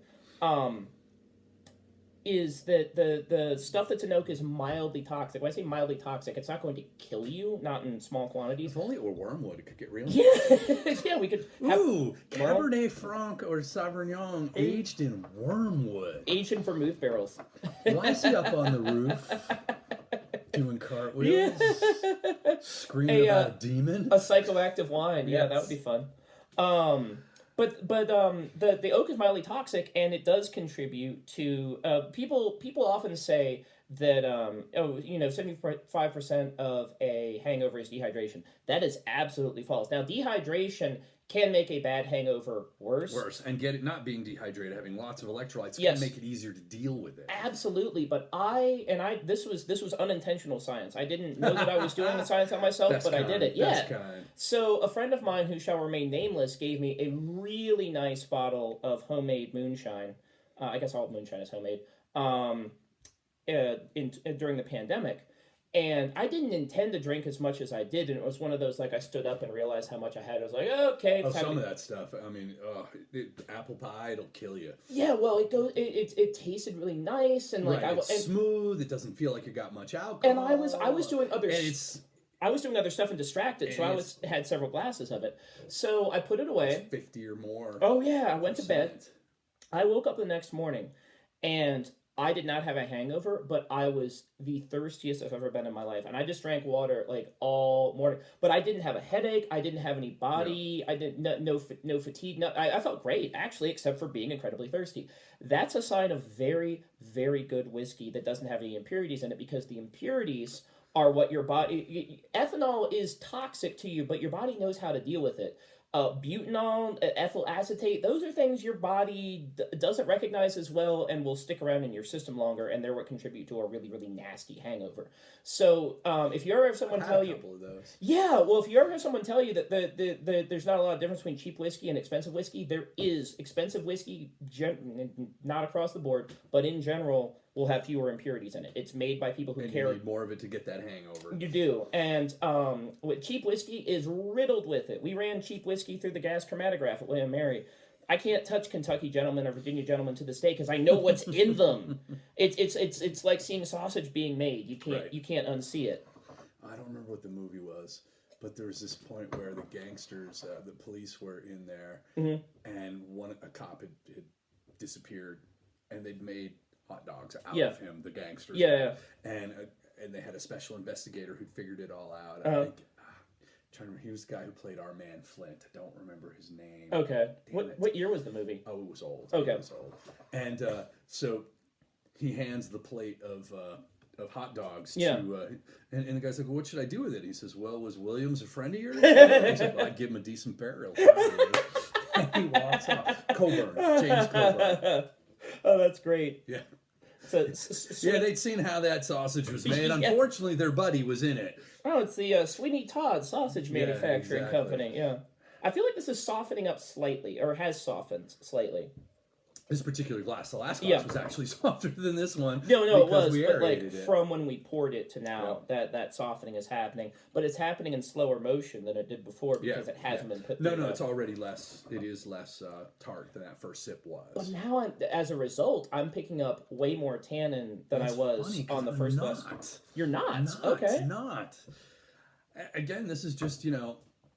[SPEAKER 2] is that the stuff that's in oak is mildly toxic. When I say mildly toxic, it's not going to kill you, not in small quantities.
[SPEAKER 1] If only it were wormwood, it could get real.
[SPEAKER 2] Yeah, yeah, we could have
[SPEAKER 1] Cabernet Franc or Sauvignon aged in wormwood.
[SPEAKER 2] Aged in vermouth barrels.
[SPEAKER 1] Why is he up on the roof doing cartwheels? Screaming about a demon?
[SPEAKER 2] A psychoactive wine. Yeah, that would be fun. But the oak is mildly toxic, and it does contribute to people often say that 75% of a hangover is dehydration. That is absolutely false. Now, dehydration can make a bad hangover worse.
[SPEAKER 1] And not being dehydrated, having lots of electrolytes,
[SPEAKER 2] yes,
[SPEAKER 1] can make it easier to deal with it.
[SPEAKER 2] Absolutely, but this was unintentional science. I didn't know that I was doing the science on myself, but I did it. Yeah. So a friend of mine who shall remain nameless gave me a really nice bottle of homemade moonshine. I guess all moonshine is homemade. During the pandemic. And I didn't intend to drink as much as I did, and it was one of those, like, I stood up and realized how much I had. I was like, okay.
[SPEAKER 1] Some of that stuff. I mean, apple pie, it'll kill you.
[SPEAKER 2] Yeah, well, it tasted really nice, and like
[SPEAKER 1] it's smooth. It doesn't feel like you got much alcohol.
[SPEAKER 2] And I was doing other. I was doing other stuff and distracted, so I had several glasses of it. So I put it away.
[SPEAKER 1] 50 or more.
[SPEAKER 2] Oh yeah, I went to bed. I woke up the next morning, and I did not have a hangover, but I was the thirstiest I've ever been in my life. And I just drank water like all morning. But I didn't have a headache. I didn't have any body. No. I didn't no fatigue. I felt great, actually, except for being incredibly thirsty. That's a sign of very, very good whiskey that doesn't have any impurities in it, because the impurities are what your body... Ethanol is toxic to you, but your body knows how to deal with it. Butanol, ethyl acetate, those are things your body doesn't recognize as well and will stick around in your system longer, and they're what contribute to a really, really nasty hangover. So if you ever have someone tell you...
[SPEAKER 1] of those.
[SPEAKER 2] Yeah, well, if you ever have someone tell you that there's not a lot of difference between cheap whiskey and expensive whiskey, there is. Expensive whiskey, not across the board, but in general, will have fewer impurities in it. It's made by people who care.
[SPEAKER 1] You need more of it to get that hangover.
[SPEAKER 2] You do. And cheap whiskey is riddled with it. We ran cheap whiskey through the gas chromatograph at William & Mary. I can't touch Kentucky Gentlemen or Virginia Gentlemen to this day because I know what's in them. It's like seeing sausage being made. You can't unsee it.
[SPEAKER 1] I don't remember what the movie was, but there was this point where the gangsters, the police were in there, and a cop had disappeared, and they'd made hot dogs out of him, the gangsters.
[SPEAKER 2] Yeah.
[SPEAKER 1] And they had a special investigator who'd figured it all out.
[SPEAKER 2] Uh-huh.
[SPEAKER 1] I think, trying to remember, he was the guy who played our man Flint. I don't remember his name.
[SPEAKER 2] Okay. What year was the movie?
[SPEAKER 1] Oh, it was old.
[SPEAKER 2] Okay.
[SPEAKER 1] It was old. And so he hands the plate of hot dogs to, and the guy's like, well, what should I do with it? He says, well, was Williams a friend of yours? He's like, well, I'd give him a decent burial. And he walks off. James Coburn.
[SPEAKER 2] Oh, that's great.
[SPEAKER 1] Yeah.
[SPEAKER 2] So,
[SPEAKER 1] they'd seen how that sausage was made. Unfortunately, their buddy was in it.
[SPEAKER 2] Oh, it's the Sweeney Todd Sausage Manufacturing Company. Yeah. I feel like this is softening up slightly, or has softened slightly.
[SPEAKER 1] This particular glass, the last glass was actually softer than this one.
[SPEAKER 2] No, it was, but like from when we poured it to now, that softening is happening. But it's happening in slower motion than it did before because it hasn't been put through.
[SPEAKER 1] No, it's already less. It is less tart than that first sip was.
[SPEAKER 2] But now, as a result, I'm picking up way more tannin than I was on the first glass. You're not? Okay.
[SPEAKER 1] Not. Again, this is just,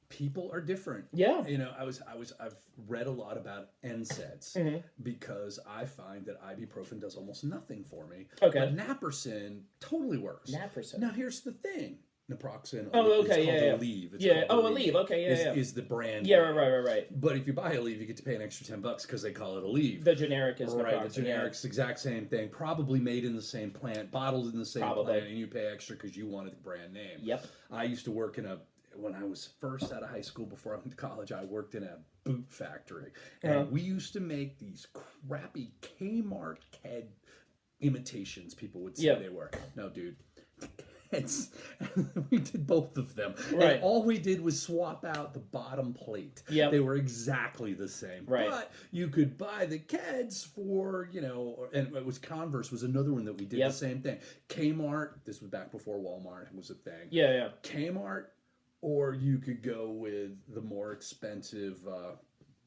[SPEAKER 1] people are different.
[SPEAKER 2] Yeah.
[SPEAKER 1] I've read a lot about NSAIDs because I find that ibuprofen does almost nothing for me.
[SPEAKER 2] Okay.
[SPEAKER 1] But naproxen totally works.
[SPEAKER 2] Naproxen.
[SPEAKER 1] Now here's the thing. Naproxen.
[SPEAKER 2] Oh, okay,
[SPEAKER 1] it's called
[SPEAKER 2] Aleve. Aleve. Okay,
[SPEAKER 1] is the brand.
[SPEAKER 2] Yeah, right.
[SPEAKER 1] But if you buy Aleve, you get to pay an extra $10 because they call it Aleve.
[SPEAKER 2] The generic is
[SPEAKER 1] right.
[SPEAKER 2] Naproxen.
[SPEAKER 1] The generic's the exact same thing. Probably made in the same plant, bottled in the same plant, and you pay extra because you wanted the brand name.
[SPEAKER 2] Yep.
[SPEAKER 1] I used to work when I was first out of high school, before I went to college, I worked in a boot factory. And we used to make these crappy Kmart Ked imitations, people would say they were. No, dude. We did both of them.
[SPEAKER 2] Right.
[SPEAKER 1] And all we did was swap out the bottom plate.
[SPEAKER 2] Yep.
[SPEAKER 1] They were exactly the same.
[SPEAKER 2] Right.
[SPEAKER 1] But you could buy the Keds for, and it was Converse was another one that we did the same thing. Kmart, this was back before Walmart was a thing.
[SPEAKER 2] Yeah.
[SPEAKER 1] Kmart, or you could go with the more expensive,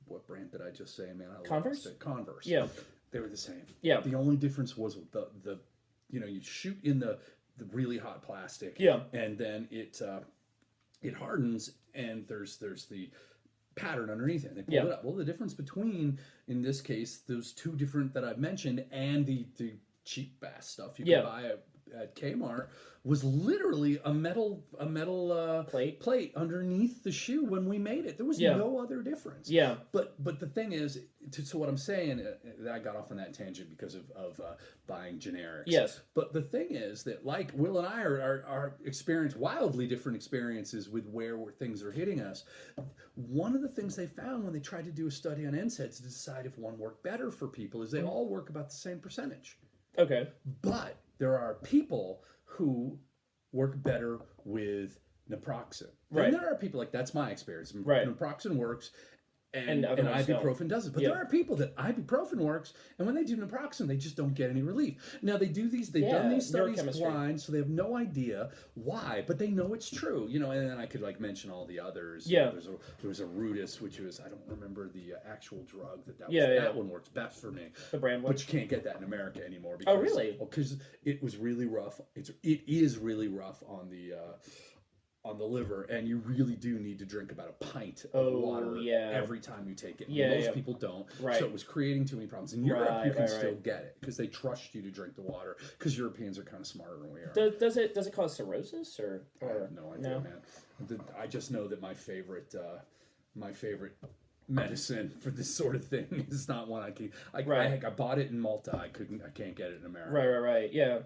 [SPEAKER 1] what brand did I just say, man?
[SPEAKER 2] Converse?
[SPEAKER 1] Converse.
[SPEAKER 2] Yeah.
[SPEAKER 1] They were the same.
[SPEAKER 2] Yeah.
[SPEAKER 1] The only difference was the you shoot in the really hot plastic.
[SPEAKER 2] Yeah.
[SPEAKER 1] And then it hardens, and there's the pattern underneath it. And they pull it up. Well, the difference between, in this case, those two different that I've mentioned and the cheap bass stuff you can buy at Kmart was literally a metal plate underneath the shoe when we made it. There was no other difference.
[SPEAKER 2] Yeah.
[SPEAKER 1] But the thing is, so what I'm saying, I got off on that tangent because of buying generics.
[SPEAKER 2] Yes.
[SPEAKER 1] But the thing is that, like, Will and I are experience wildly different experiences with where things are hitting us. One of the things they found when they tried to do a study on NSAIDs to decide if one worked better for people is they all work about the same percentage.
[SPEAKER 2] Okay.
[SPEAKER 1] But there are people who work better with naproxen.
[SPEAKER 2] Right.
[SPEAKER 1] And there are people, like, that's my experience.
[SPEAKER 2] Right.
[SPEAKER 1] Naproxen works, and
[SPEAKER 2] other ones
[SPEAKER 1] ibuprofen doesn't. But there are people that ibuprofen works, and when they do naproxen, they just don't get any relief. Now, they've done these studies blind, so they have no idea why, but they know it's true. And then I could, like, mention all the others.
[SPEAKER 2] Yeah.
[SPEAKER 1] There was a Rudis, which was, I don't remember the actual drug that one works best for me.
[SPEAKER 2] The brand one.
[SPEAKER 1] But you can't get that in America anymore. Because,
[SPEAKER 2] oh, really?
[SPEAKER 1] Because it was really rough. It is really rough on the liver, and you really do need to drink about a pint of water every time you take it. Most people don't.
[SPEAKER 2] Right.
[SPEAKER 1] So it was creating too many problems. In Europe, you can still get it because they trust you to drink the water, because Europeans are kind of smarter than we are.
[SPEAKER 2] Does it cause cirrhosis or
[SPEAKER 1] I have no idea, man. I just know that my favorite medicine for this sort of thing is not one I can. I bought it in Malta. I can't get it in America.
[SPEAKER 2] Right. Yeah.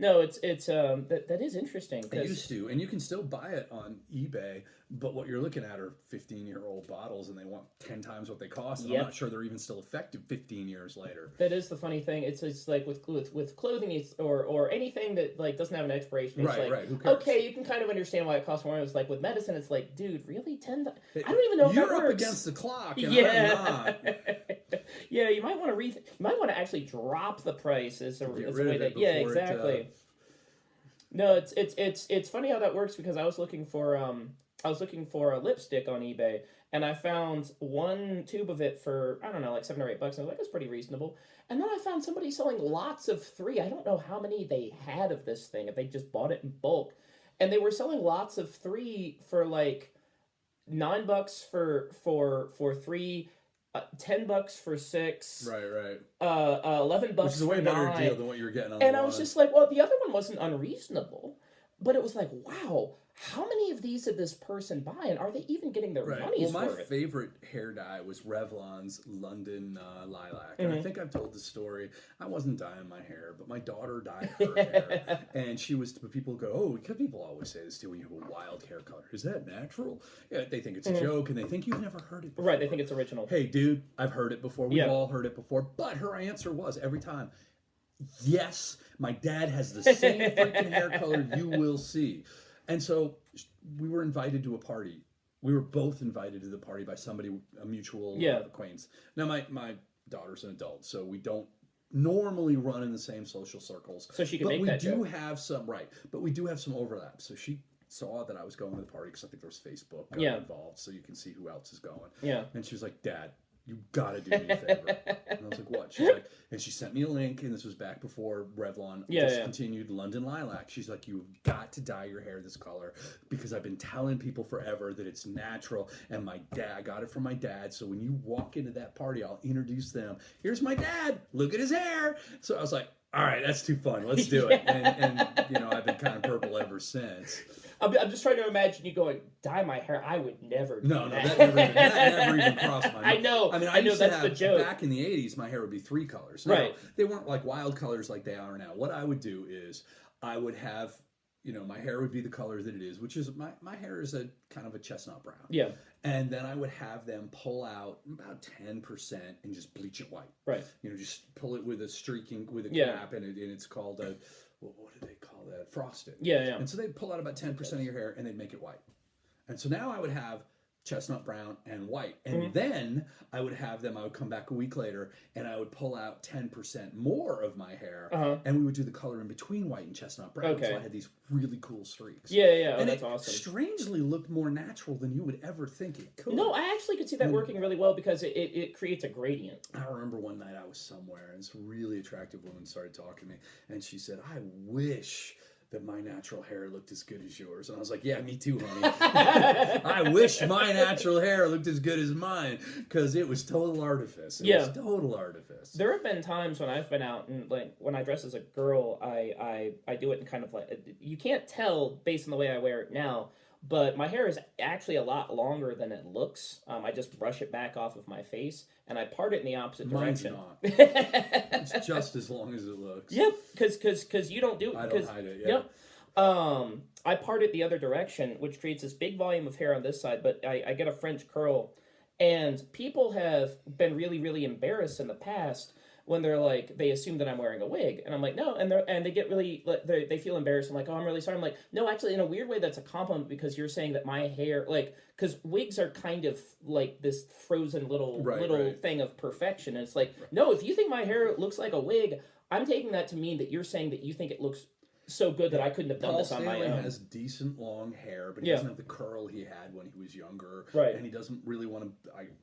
[SPEAKER 2] No, it's that is interesting.
[SPEAKER 1] It used to, and you can still buy it on eBay, but what you're looking at are 15-year-old bottles, and they want 10 times what they cost. And I'm not sure they're even still effective 15 years later.
[SPEAKER 2] That is the funny thing. It's like with clothing, or anything that, like, doesn't have an expiration. It's
[SPEAKER 1] right.
[SPEAKER 2] Like,
[SPEAKER 1] Who cares?
[SPEAKER 2] okay, you can kind of understand why it costs more. It's like with medicine, it's like, dude, really, $10? I don't even know if
[SPEAKER 1] you're
[SPEAKER 2] that
[SPEAKER 1] up
[SPEAKER 2] works.
[SPEAKER 1] against the clock, and I'm not.
[SPEAKER 2] Yeah, you might want to you might want to actually drop the price as a way that exactly. No, it's funny how that works, because I was looking for a lipstick on eBay, and I found one tube of it for, I don't know, like $7 or $8. I was like, that's pretty reasonable. And then I found somebody selling lots of 3. I don't know how many they had of this thing, if they just bought it in bulk, and they were selling lots of 3 for like $9 for 3. $10 for 6.
[SPEAKER 1] Right.
[SPEAKER 2] $11
[SPEAKER 1] Which is a way
[SPEAKER 2] for
[SPEAKER 1] better
[SPEAKER 2] 9.
[SPEAKER 1] deal than what you were getting on.
[SPEAKER 2] And I was just like, well, the other one wasn't unreasonable, but it was like, wow, how many of these did this person buy, and are they even getting their money's worth?
[SPEAKER 1] Well, my favorite hair dye was Revlon's London Lilac, and I think I've told the story. I wasn't dyeing my hair, but my daughter dyed her hair, and but people go, oh, because people always say this too, when you have a wild hair color, is that natural? Yeah, they think it's a joke, and they think you've never heard it before.
[SPEAKER 2] Right, they think it's original.
[SPEAKER 1] Hey, dude, I've heard it before. We've all heard it before, but her answer was every time, yes, my dad has the same freaking hair color you will see. And so we were invited to a party. We were both invited to the party by somebody, a mutual acquaintance. Now, my daughter's an adult, so we don't normally run in the same social circles.
[SPEAKER 2] So she can make that joke.
[SPEAKER 1] But we do have some overlap. So she saw that I was going to the party, because I think there was Facebook involved, so you can see who else is going.
[SPEAKER 2] Yeah.
[SPEAKER 1] And she was like, Dad, you gotta do me a favor. And I was like, what? She's like, and she sent me a link, and this was back before Revlon discontinued London Lilac. She's like, you've got to dye your hair this color, because I've been telling people forever that it's natural, and I got it from my dad, so when you walk into that party, I'll introduce them. Here's my dad, look at his hair. So I was like, all right, that's too fun, let's do it. And I've been kind of purple ever since.
[SPEAKER 2] I'm just trying to imagine you going, dye my hair. I would never do that.
[SPEAKER 1] That never even crossed my mind.
[SPEAKER 2] I know.
[SPEAKER 1] I used
[SPEAKER 2] that's
[SPEAKER 1] to have,
[SPEAKER 2] the joke.
[SPEAKER 1] Back in the 80s, my hair would be 3 colors. Now,
[SPEAKER 2] right.
[SPEAKER 1] They weren't like wild colors like they are now. What I would do is I would have, my hair would be the color that it is, which is, my hair is a kind of a chestnut brown.
[SPEAKER 2] Yeah.
[SPEAKER 1] And then I would have them pull out about 10% and just bleach it white.
[SPEAKER 2] Right.
[SPEAKER 1] Just pull it with a cap, and it's called a, what do they call that? Frosted.
[SPEAKER 2] Yeah.
[SPEAKER 1] And so they'd pull out about 10% of your hair, and they'd make it white. And so now I would have chestnut brown, and white. And then I would come back a week later, and I would pull out 10% more of my hair, and we would do the color in between white and chestnut brown. Okay. So I had these really cool streaks.
[SPEAKER 2] Yeah.
[SPEAKER 1] And
[SPEAKER 2] that's awesome.
[SPEAKER 1] Strangely looked more natural than you would ever think it could.
[SPEAKER 2] No, I actually could see that working really well because it creates a gradient.
[SPEAKER 1] I remember one night I was somewhere, and this really attractive woman started talking to me, and she said, "I wish that my natural hair looked as good as yours." And I was like, yeah, me too, honey. I wish my natural hair looked as good as mine, because it was total artifice. It was total artifice.
[SPEAKER 2] There have been times when I've been out and like when I dress as a girl, I do it in kind of like, you can't tell based on the way I wear it now, but my hair is actually a lot longer than it looks. I just brush it back off of my face, and I part it in the opposite direction.
[SPEAKER 1] Mine's not. It's just as long as it looks.
[SPEAKER 2] Yep, because you don't do it.
[SPEAKER 1] I don't hide it, yeah.
[SPEAKER 2] Yep. I part it the other direction, which creates this big volume of hair on this side, but I get a French curl, and people have been really, really embarrassed in the past when they're like, they assume that I'm wearing a wig, and I'm like, no, and they get really, they feel embarrassed. I'm like, oh, I'm really sorry. I'm like, no, actually, in a weird way, that's a compliment, because you're saying that my hair, like, because wigs are kind of like this frozen little thing of perfection, and it's like, no, if you think my hair looks like a wig, I'm taking that to mean that you're saying that you think it looks so good that I couldn't have done this on my own. Paul
[SPEAKER 1] Stanley has decent long hair, but he doesn't have the curl he had when he was younger.
[SPEAKER 2] Right.
[SPEAKER 1] And he doesn't really want to,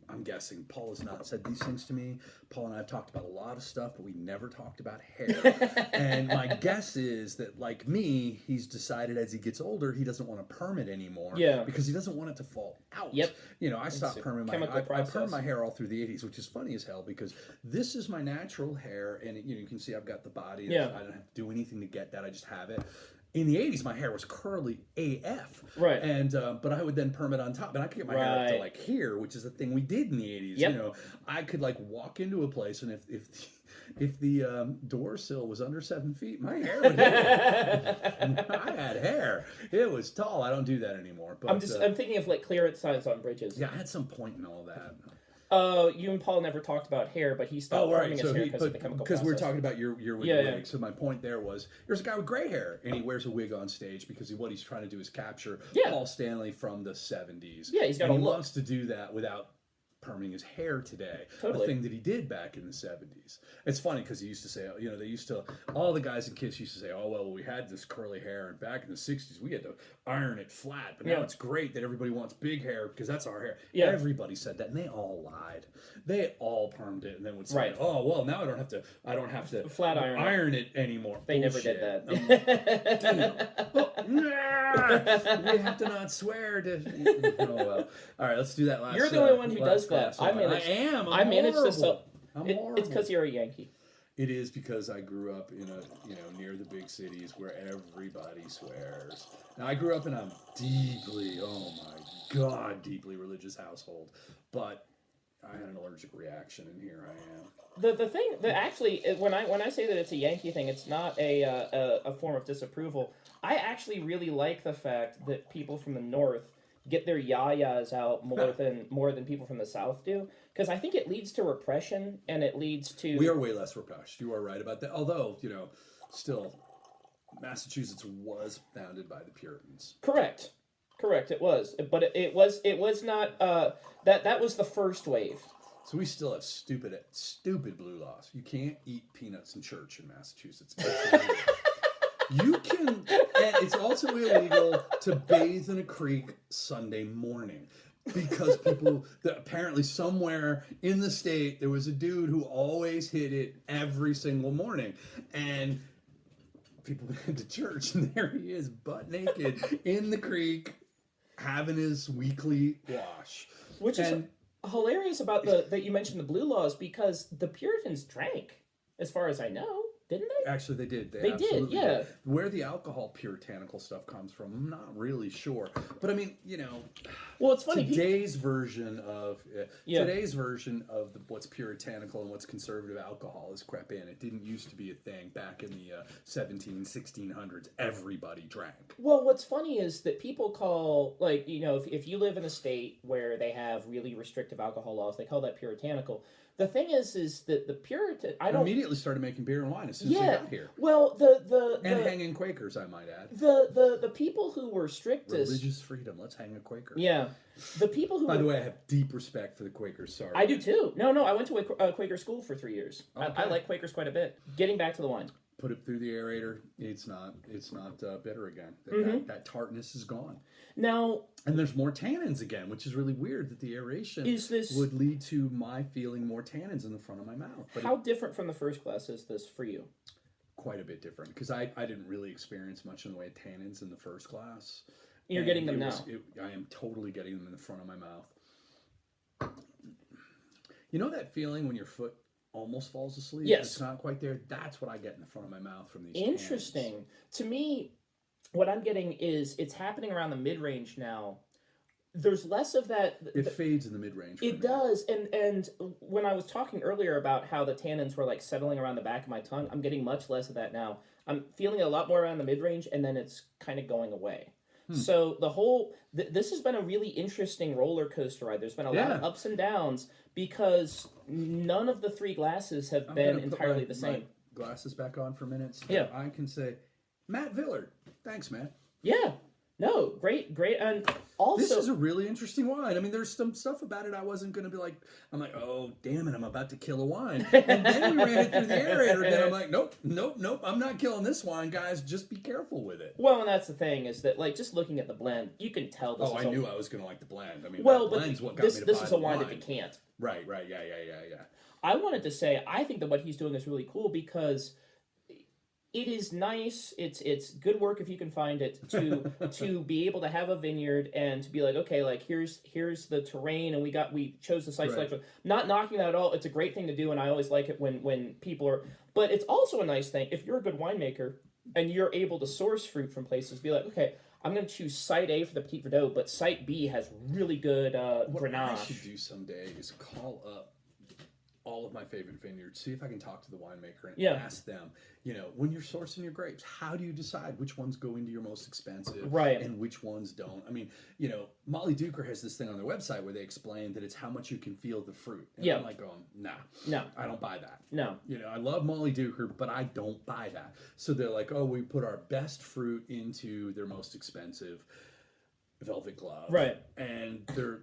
[SPEAKER 1] I'm guessing, Paul has not said these things to me. Paul and I have talked about a lot of stuff, but we never talked about hair. And my guess is that, like me, he's decided as he gets older, he doesn't want to perm it anymore.
[SPEAKER 2] Yeah.
[SPEAKER 1] Can he doesn't want it to fall out.
[SPEAKER 2] Yep.
[SPEAKER 1] You know, I stopped perming my hair. I permed my hair all through the 80s, which is funny as hell, because this is my natural hair, and you can see I've got the body. I don't have to do anything to get that. I just have it. In the 80s, my hair was curly AF.
[SPEAKER 2] Right.
[SPEAKER 1] And, but I would then perm it on top, and I could get my hair up to like here, which is the thing we did in the 80s.
[SPEAKER 2] Yep.
[SPEAKER 1] You know, I could like walk into a place, and if the door sill was under 7 feet, my hair would hit it. I had hair. It was tall. I don't do that anymore. But
[SPEAKER 2] I'm thinking of like clearance signs on bridges.
[SPEAKER 1] Yeah, I had some point in all that.
[SPEAKER 2] You and Paul never talked about hair, but he stopped perming his hair because of the chemical process.
[SPEAKER 1] Because we were talking about your wig. Yeah. So my point there was, there's a guy with gray hair, and he wears a wig on stage because what he's trying to do is capture Paul Stanley from the 70s.
[SPEAKER 2] Yeah, he's got a look.
[SPEAKER 1] He wants to do that without perming his hair today.
[SPEAKER 2] Totally.
[SPEAKER 1] A thing that he did back in the 70s. It's funny because he used to say, all the guys in Kiss used to say, oh, well, we had this curly hair, and back in the 60s, we had to iron it flat, but now it's great that everybody wants big hair because that's our hair. Yeah. Everybody said that, and they all lied. They all permed it, and then would say, oh, well, now I don't have to
[SPEAKER 2] flat
[SPEAKER 1] iron it anymore.
[SPEAKER 2] They never did that.
[SPEAKER 1] We have to not swear to. Oh, well. All right, let's do that last.
[SPEAKER 2] You're the only one who does that.
[SPEAKER 1] I am.
[SPEAKER 2] I managed this up.
[SPEAKER 1] Horrible.
[SPEAKER 2] It's because you're a Yankee.
[SPEAKER 1] It is because I grew up in near the big cities where everybody swears. Now, I grew up in a deeply religious household, but I had an allergic reaction, and here I am.
[SPEAKER 2] The thing that actually, when I say that it's a Yankee thing, it's not a form of disapproval. I actually really like the fact that people from the North get their yayas out more than people from the South do, because I think it leads to repression, and it leads to...
[SPEAKER 1] We are way less repressed. You are right about that. Although, still, Massachusetts was founded by the Puritans.
[SPEAKER 2] Correct, it was, but it was not. That was the first wave.
[SPEAKER 1] So we still have stupid blue laws. You can't eat peanuts in church in Massachusetts. You can, and it's also illegal to bathe in a creek Sunday morning, because apparently somewhere in the state there was a dude who always hit it every single morning, and people went to church, and there he is, butt naked in the creek, having his weekly wash.
[SPEAKER 2] Which is hilarious about that you mentioned the blue laws, because the Puritans drank, as far as I know. Didn't they?
[SPEAKER 1] Actually, they did.
[SPEAKER 2] They did, yeah.
[SPEAKER 1] Did. Where the alcohol puritanical stuff comes from, I'm not really sure. But I mean,
[SPEAKER 2] well, it's funny.
[SPEAKER 1] Today's version of what's puritanical and what's conservative alcohol has crept in. It didn't used to be a thing back in the 1600s. Everybody drank.
[SPEAKER 2] Well, what's funny is that people call, if you live in a state where they have really restrictive alcohol laws, they call that puritanical. The thing is that the Puritan...
[SPEAKER 1] immediately started making beer and wine as soon as they got here.
[SPEAKER 2] Well,
[SPEAKER 1] and hanging Quakers, I might add.
[SPEAKER 2] The people who were strict
[SPEAKER 1] religious freedom. Let's hang a Quaker.
[SPEAKER 2] Yeah. Yeah. The people who...
[SPEAKER 1] By the way, I have deep respect for the Quakers. Sorry.
[SPEAKER 2] I do too. No, I went to a Quaker school for 3 years. Okay. I like Quakers quite a bit. Getting back to the wine.
[SPEAKER 1] Put it through the aerator. It's not bitter again. That tartness is gone.
[SPEAKER 2] Now,
[SPEAKER 1] and there's more tannins again, which is really weird that the aeration would lead to my feeling more tannins in the front of my mouth. But
[SPEAKER 2] how different from the first glass is this for you?
[SPEAKER 1] Quite a bit different, because I didn't really experience much in the way of tannins in the first glass.
[SPEAKER 2] You're getting them now.
[SPEAKER 1] I am totally getting them in the front of my mouth. You know that feeling when your foot almost falls asleep?
[SPEAKER 2] Yes.
[SPEAKER 1] It's not quite there. That's what I get in the front of my mouth from these
[SPEAKER 2] Interesting.
[SPEAKER 1] tannins.
[SPEAKER 2] To me, what I'm getting is it's happening around the mid-range now. There's less of that.
[SPEAKER 1] It fades in the mid-range.
[SPEAKER 2] It does. And when I was talking earlier about how the tannins were like settling around the back of my tongue, I'm getting much less of that now. I'm feeling a lot more around the mid-range, and then it's kind of going away. So the whole... this has been a really interesting roller coaster ride. There's been a lot of ups and downs because none of the 3 glasses have been entirely the same.
[SPEAKER 1] My glasses back on for a minute. So
[SPEAKER 2] yeah.
[SPEAKER 1] I can say, Matt Villard. Thanks, Matt.
[SPEAKER 2] Yeah. No, great. And also...
[SPEAKER 1] This is a really interesting wine. I mean, there's some stuff about it I wasn't going to be like... I'm like, oh, damn it, I'm about to kill a wine. And then we ran it through the aerator, and I'm like, nope, I'm not killing this wine, guys. Just be careful with it.
[SPEAKER 2] Well, and that's the thing, is that, like, just looking at the blend, you can tell this
[SPEAKER 1] I knew I was going to like the blend. I mean,
[SPEAKER 2] well,
[SPEAKER 1] the blend's what got me to buy
[SPEAKER 2] this is a wine that you can't.
[SPEAKER 1] Right, yeah.
[SPEAKER 2] I wanted to say, I think that what he's doing is really cool because... it is nice. It's good work if you can find it to be able to have a vineyard and to be like, okay, like here's the terrain and we chose the site selection. Not knocking that at all. It's a great thing to do, and I always like it when people are. But it's also a nice thing if you're a good winemaker and you're able to source fruit from places. Be like, okay, I'm going to choose site A for the Petit Verdot, but site B has really good Grenache.
[SPEAKER 1] What I should do someday is call up all of my favorite vineyards, see if I can talk to the winemaker and ask them, when you're sourcing your grapes, how do you decide which ones go into your most expensive and which ones don't? I mean, Molly Duker has this thing on their website where they explain that it's how much you can feel the fruit. And I'm like going, no, I don't buy that.
[SPEAKER 2] No.
[SPEAKER 1] I love Molly Duker, but I don't buy that. So they're like, we put our best fruit into their most expensive Velvet Glove.
[SPEAKER 2] Right.
[SPEAKER 1] And they're...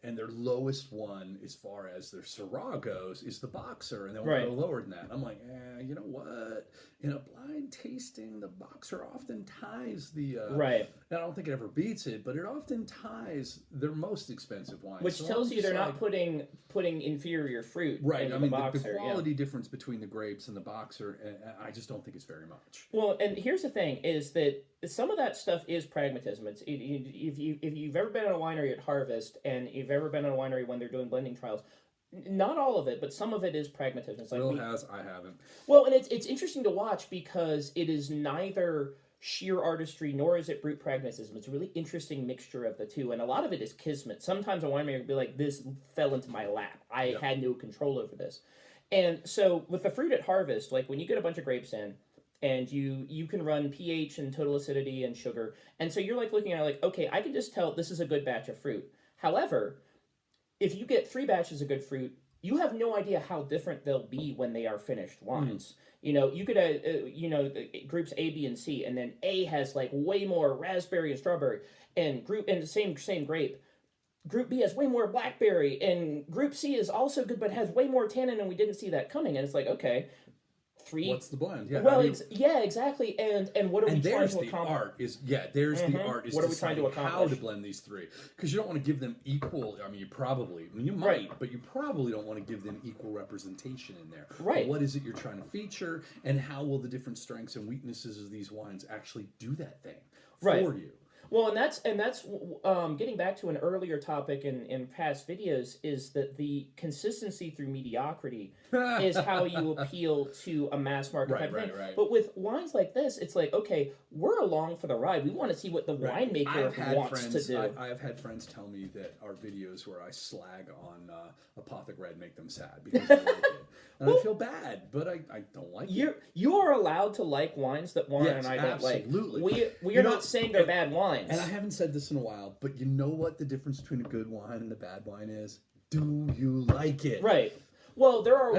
[SPEAKER 1] and their lowest one as far as their Syrah goes is the Boxer, and they won't go lower than that. I'm like, you know what? In a blind tasting, the Boxer often ties the... I don't think it ever beats it, but it often ties their most expensive wine.
[SPEAKER 2] Which tells you they're not putting inferior fruit into
[SPEAKER 1] I mean,
[SPEAKER 2] the Boxer.
[SPEAKER 1] The quality difference between the grapes and the Boxer, I just don't think it's very much.
[SPEAKER 2] Well, and here's the thing, is that some of that stuff is pragmatism. If you've ever been at a winery at Harvest, and you've ever been at a winery when they're doing blending trials, not all of it, but some of it is pragmatism. It's like
[SPEAKER 1] I haven't.
[SPEAKER 2] Well, and it's interesting to watch because it is neither sheer artistry nor is it brute pragmatism. It's a really interesting mixture of the two, and a lot of it is kismet. Sometimes a winemaker will be like, this fell into my lap. I had no control over this. And so with the fruit at Harvest, like when you get a bunch of grapes in, and you can run pH and total acidity and sugar, and so you're like looking at it like, okay, I can just tell this is a good batch of fruit. However, if you get 3 batches of good fruit, you have no idea how different they'll be when they are finished wines. You could groups A, B, and C, and then A has like way more raspberry and strawberry, and the same grape. Group B has way more blackberry, and Group C is also good, but has way more tannin, and we didn't see that coming. And it's like, okay, 3.
[SPEAKER 1] What's the blend? Yeah.
[SPEAKER 2] Well, exactly. And what are we trying to accomplish?
[SPEAKER 1] There's the art is
[SPEAKER 2] what are we trying to accomplish?
[SPEAKER 1] How to blend these 3, because you don't want to give them equal. I mean, you might, but you probably don't want to give them equal representation in there.
[SPEAKER 2] Right.
[SPEAKER 1] But what is it you're trying to feature, and how will the different strengths and weaknesses of these wines actually do that thing for you?
[SPEAKER 2] Well, and that's getting back to an earlier topic in past videos, is that the consistency through mediocrity is how you appeal to a mass market type thing.
[SPEAKER 1] Right.
[SPEAKER 2] But with wines like this, it's like, okay, we're along for the ride. We want to see what the winemaker wants to do.
[SPEAKER 1] I have had friends tell me that our videos where I slag on Apothic Red make them sad because they like it. And I feel bad, but I don't like it.
[SPEAKER 2] You are allowed to like wines that Warren and I don't like.
[SPEAKER 1] Absolutely.
[SPEAKER 2] We are not saying they're bad wines.
[SPEAKER 1] And I haven't said this in a while, but you know what the difference between a good wine and a bad wine is? Do you like it?
[SPEAKER 2] Right. Well, there are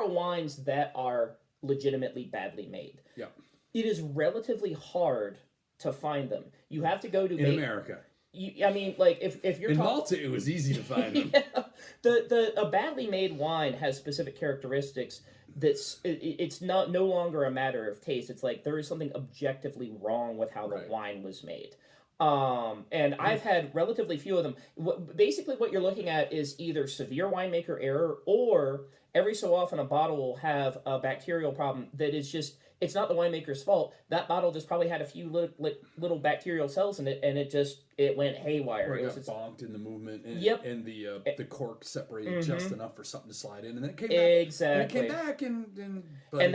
[SPEAKER 2] wines that are legitimately badly made.
[SPEAKER 1] Yeah.
[SPEAKER 2] It is relatively hard to find them. You have to go to
[SPEAKER 1] in America.
[SPEAKER 2] I mean, like if you're
[SPEAKER 1] in Malta, it was easy to find them.
[SPEAKER 2] Yeah, a badly made wine has specific characteristics. It's not no longer a matter of taste. It's like there is something objectively wrong with how the wine was made. And I've had relatively few of them. Basically, what you're looking at is either severe winemaker error, or every so often a bottle will have a bacterial problem that is just, it's not the winemaker's fault. That bottle just probably had a few little bacterial cells in it, and it went haywire.
[SPEAKER 1] Or it
[SPEAKER 2] was
[SPEAKER 1] got bonked in the movement, and,
[SPEAKER 2] Yep.
[SPEAKER 1] and the cork separated just enough for something to slide in, and then it came back.
[SPEAKER 2] Exactly.
[SPEAKER 1] And it came back,
[SPEAKER 2] and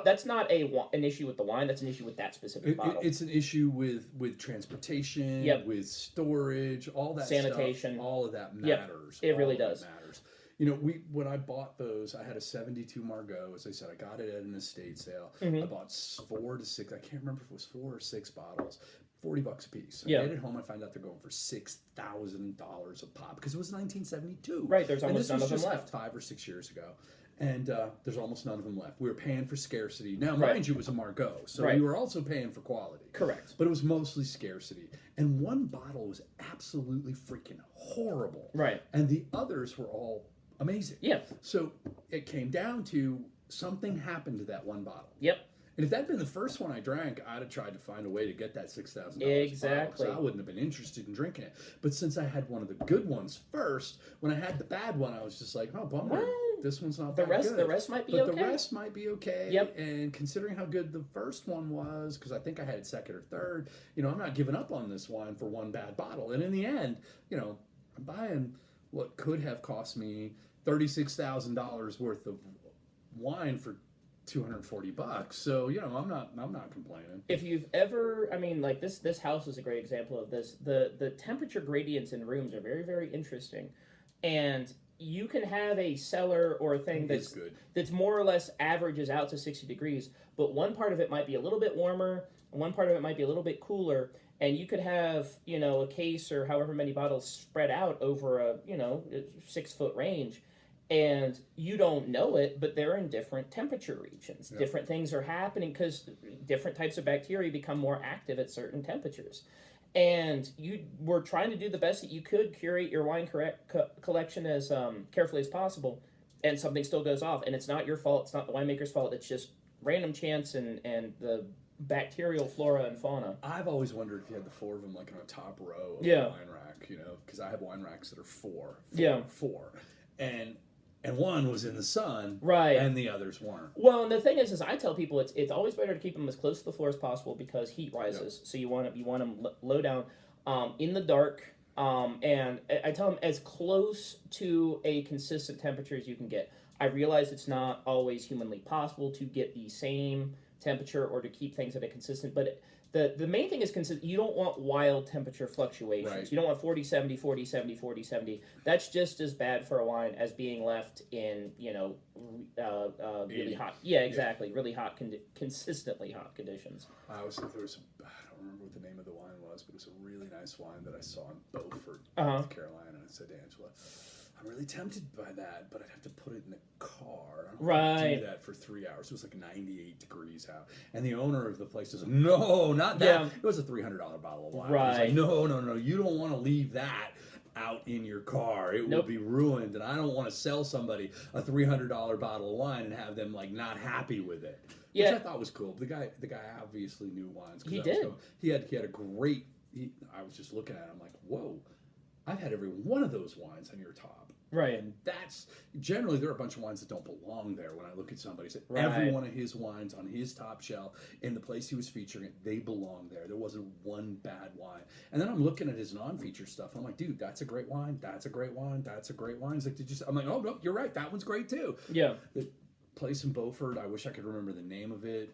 [SPEAKER 2] that's not an issue with the wine. That's an issue with that specific bottle.
[SPEAKER 1] It's an issue with transportation, with storage, all that
[SPEAKER 2] sanitation,
[SPEAKER 1] stuff, all of that matters.
[SPEAKER 2] It really does.
[SPEAKER 1] Matters. When I bought those, I had a 72 Margaux. As I said, I got it at an estate sale. I bought 4 to 6. I can't remember if it was 4 or 6 bottles. $40 a piece. I get it home. I find out they're going for $6,000 a pop because it was 1972.
[SPEAKER 2] Right. There's almost none of them
[SPEAKER 1] left.
[SPEAKER 2] left.
[SPEAKER 1] 5 or 6 years ago. And there's almost none of them left. We were paying for scarcity. Now, mind you, it was a Margaux, so we were also paying for quality.
[SPEAKER 2] Correct.
[SPEAKER 1] But it was mostly scarcity. And one bottle was absolutely freaking horrible.
[SPEAKER 2] Right.
[SPEAKER 1] And the others were all amazing.
[SPEAKER 2] Yeah.
[SPEAKER 1] So it came down to something happened to that one bottle.
[SPEAKER 2] Yep.
[SPEAKER 1] And if that had been the first one I drank, I'd have tried to find a way to get that $6,000.
[SPEAKER 2] Exactly.
[SPEAKER 1] I wouldn't have been interested in drinking it. But since I had one of the good ones first, when I had the bad one, I was just like, oh, bummer.
[SPEAKER 2] Well,
[SPEAKER 1] this one's not
[SPEAKER 2] the
[SPEAKER 1] that
[SPEAKER 2] rest.
[SPEAKER 1] good.
[SPEAKER 2] The rest might be
[SPEAKER 1] but
[SPEAKER 2] okay.
[SPEAKER 1] the rest might be okay.
[SPEAKER 2] Yep.
[SPEAKER 1] And considering how good the first one was, because I think I had it second or third, I'm not giving up on this wine for one bad bottle. And in the end, I'm buying what could have cost me $36,000 worth of wine for $240. So I'm not complaining.
[SPEAKER 2] If you've ever, like this house is a great example of this. The temperature gradients in rooms are very, very interesting, and you can have a cellar or a thing that's more or less averages out to 60 degrees, but one part of it might be a little bit warmer, and one part of it might be a little bit cooler, and you could have a case or however many bottles spread out over a 6-foot range. And you don't know it, but they're in different temperature regions. Yep. Different things are happening because different types of bacteria become more active at certain temperatures. And you were trying to do the best that you could, curate your wine collection as carefully as possible, and something still goes off. And it's not your fault. It's not the winemaker's fault. It's just random chance and the bacterial flora and fauna.
[SPEAKER 1] I've always wondered if you had the 4 of them like on a top row of a wine rack, because I have wine racks that are four. And one was in the sun,
[SPEAKER 2] right?
[SPEAKER 1] And the others weren't.
[SPEAKER 2] Well, and the thing is I tell people it's always better to keep them as close to the floor as possible because heat rises. Yep. So you want them low down, in the dark, and I tell them as close to a consistent temperature as you can get. I realize it's not always humanly possible to get the same temperature or to keep things at a consistent, but the main thing is consistent. You don't want wild temperature fluctuations. Right. You don't want 40, 70, 40, 70, 40, 70. That's just as bad for a wine as being left in, really hot. Yeah, exactly. Yeah. Really hot, consistently hot conditions.
[SPEAKER 1] I always think there was, I don't remember what the name of the wine was, but it was a really nice wine that I saw in Beaufort, North Carolina. And I said to Angela, I'm really tempted by that, but I'd have to put it in the car. I don't want to do that for 3 hours. It was like 98 degrees out. And the owner of the place says, no, not that. Yeah. It was a $300 bottle of wine.
[SPEAKER 2] Right.
[SPEAKER 1] He's like, no. You don't want to leave that out in your car. It will be ruined. And I don't want to sell somebody a $300 bottle of wine and have them not happy with it. Which I thought was cool. The guy obviously knew wines.
[SPEAKER 2] He did.
[SPEAKER 1] He had a great, I was just looking at him like, whoa, I've had every one of those wines on your top.
[SPEAKER 2] Right.
[SPEAKER 1] And that's generally there are a bunch of wines that don't belong there. When I look at somebody, say every one of his wines on his top shelf in the place he was featuring it, they belong there. There wasn't one bad wine. And then I'm looking at his non-feature stuff, and I'm like, dude, that's a great wine. That's a great wine. That's a great wine. He's like, I'm like, oh no, you're right. That one's great too.
[SPEAKER 2] Yeah.
[SPEAKER 1] The place in Beaufort, I wish I could remember the name of it.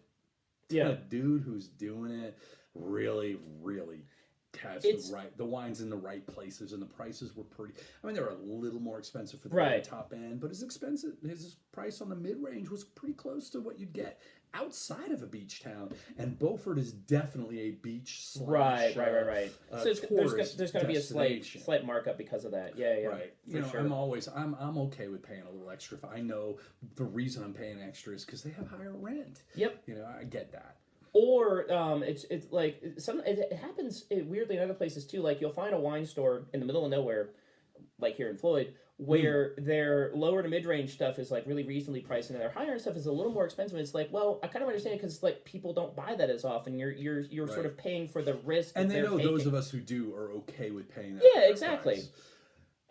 [SPEAKER 2] Yeah.
[SPEAKER 1] The dude who's doing it really, really has the wines in the right places, and the prices were pretty. I mean, they were a little more expensive for the very top end, but his price on the mid range was pretty close to what you'd get outside of a beach town. And Beaufort is definitely a beach /
[SPEAKER 2] right. So there's going to be a slight markup because of that. Yeah.
[SPEAKER 1] Right. Sure. I'm okay with paying a little extra. I know the reason I'm paying extra is because they have higher rent.
[SPEAKER 2] Yep.
[SPEAKER 1] I get that.
[SPEAKER 2] Or it's like it happens weirdly in other places too. Like you'll find a wine store in the middle of nowhere, like here in Floyd, where their lower to mid range stuff is like really reasonably priced, and their higher end stuff is a little more expensive. It's like, well, I kind of understand because like people don't buy that as often. You're sort of paying for the risk,
[SPEAKER 1] and they know
[SPEAKER 2] taking.
[SPEAKER 1] Those of us who do are okay with paying that.
[SPEAKER 2] Yeah, exactly.
[SPEAKER 1] Price.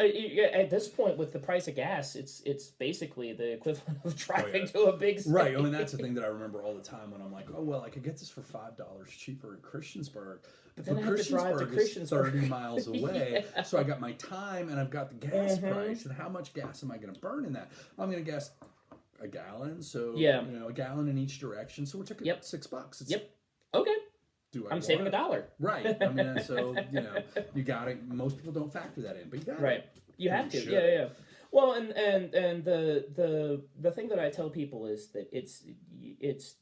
[SPEAKER 2] At this point, with the price of gas, it's basically the equivalent of driving to a big city.
[SPEAKER 1] Right. I mean, that's the thing that I remember all the time when I'm like, oh, well, I could get this for $5 cheaper in Christiansburg.
[SPEAKER 2] But then I have to drive to Christiansburg.
[SPEAKER 1] 30 miles away. So I got my time and I've got the gas price. And how much gas am I going to burn in that? I'm going to gas a gallon. So, a gallon in each direction. So we're talking $6. It's,
[SPEAKER 2] Okay.
[SPEAKER 1] I'm
[SPEAKER 2] saving $1.
[SPEAKER 1] Right. I mean, so, you got it. Most people don't factor that in, but you got
[SPEAKER 2] it. You have to. Yeah. Well, and the thing that I tell people is that it's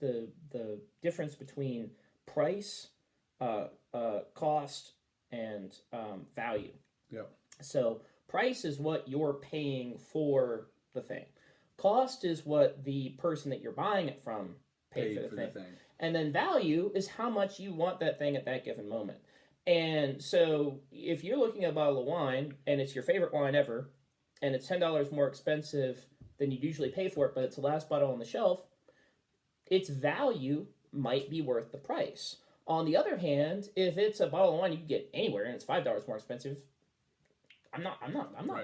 [SPEAKER 2] the difference between price, cost, and value.
[SPEAKER 1] Yeah.
[SPEAKER 2] So price is what you're paying for the thing. Cost is what the person that you're buying it from paid for the thing. And then value is how much you want that thing at that given moment. And so if you're looking at a bottle of wine and it's your favorite wine ever, and it's $10 more expensive than you'd usually pay for it, but it's the last bottle on the shelf, its value might be worth the price. On the other hand, if it's a bottle of wine you can get anywhere and it's $5 more expensive, I'm not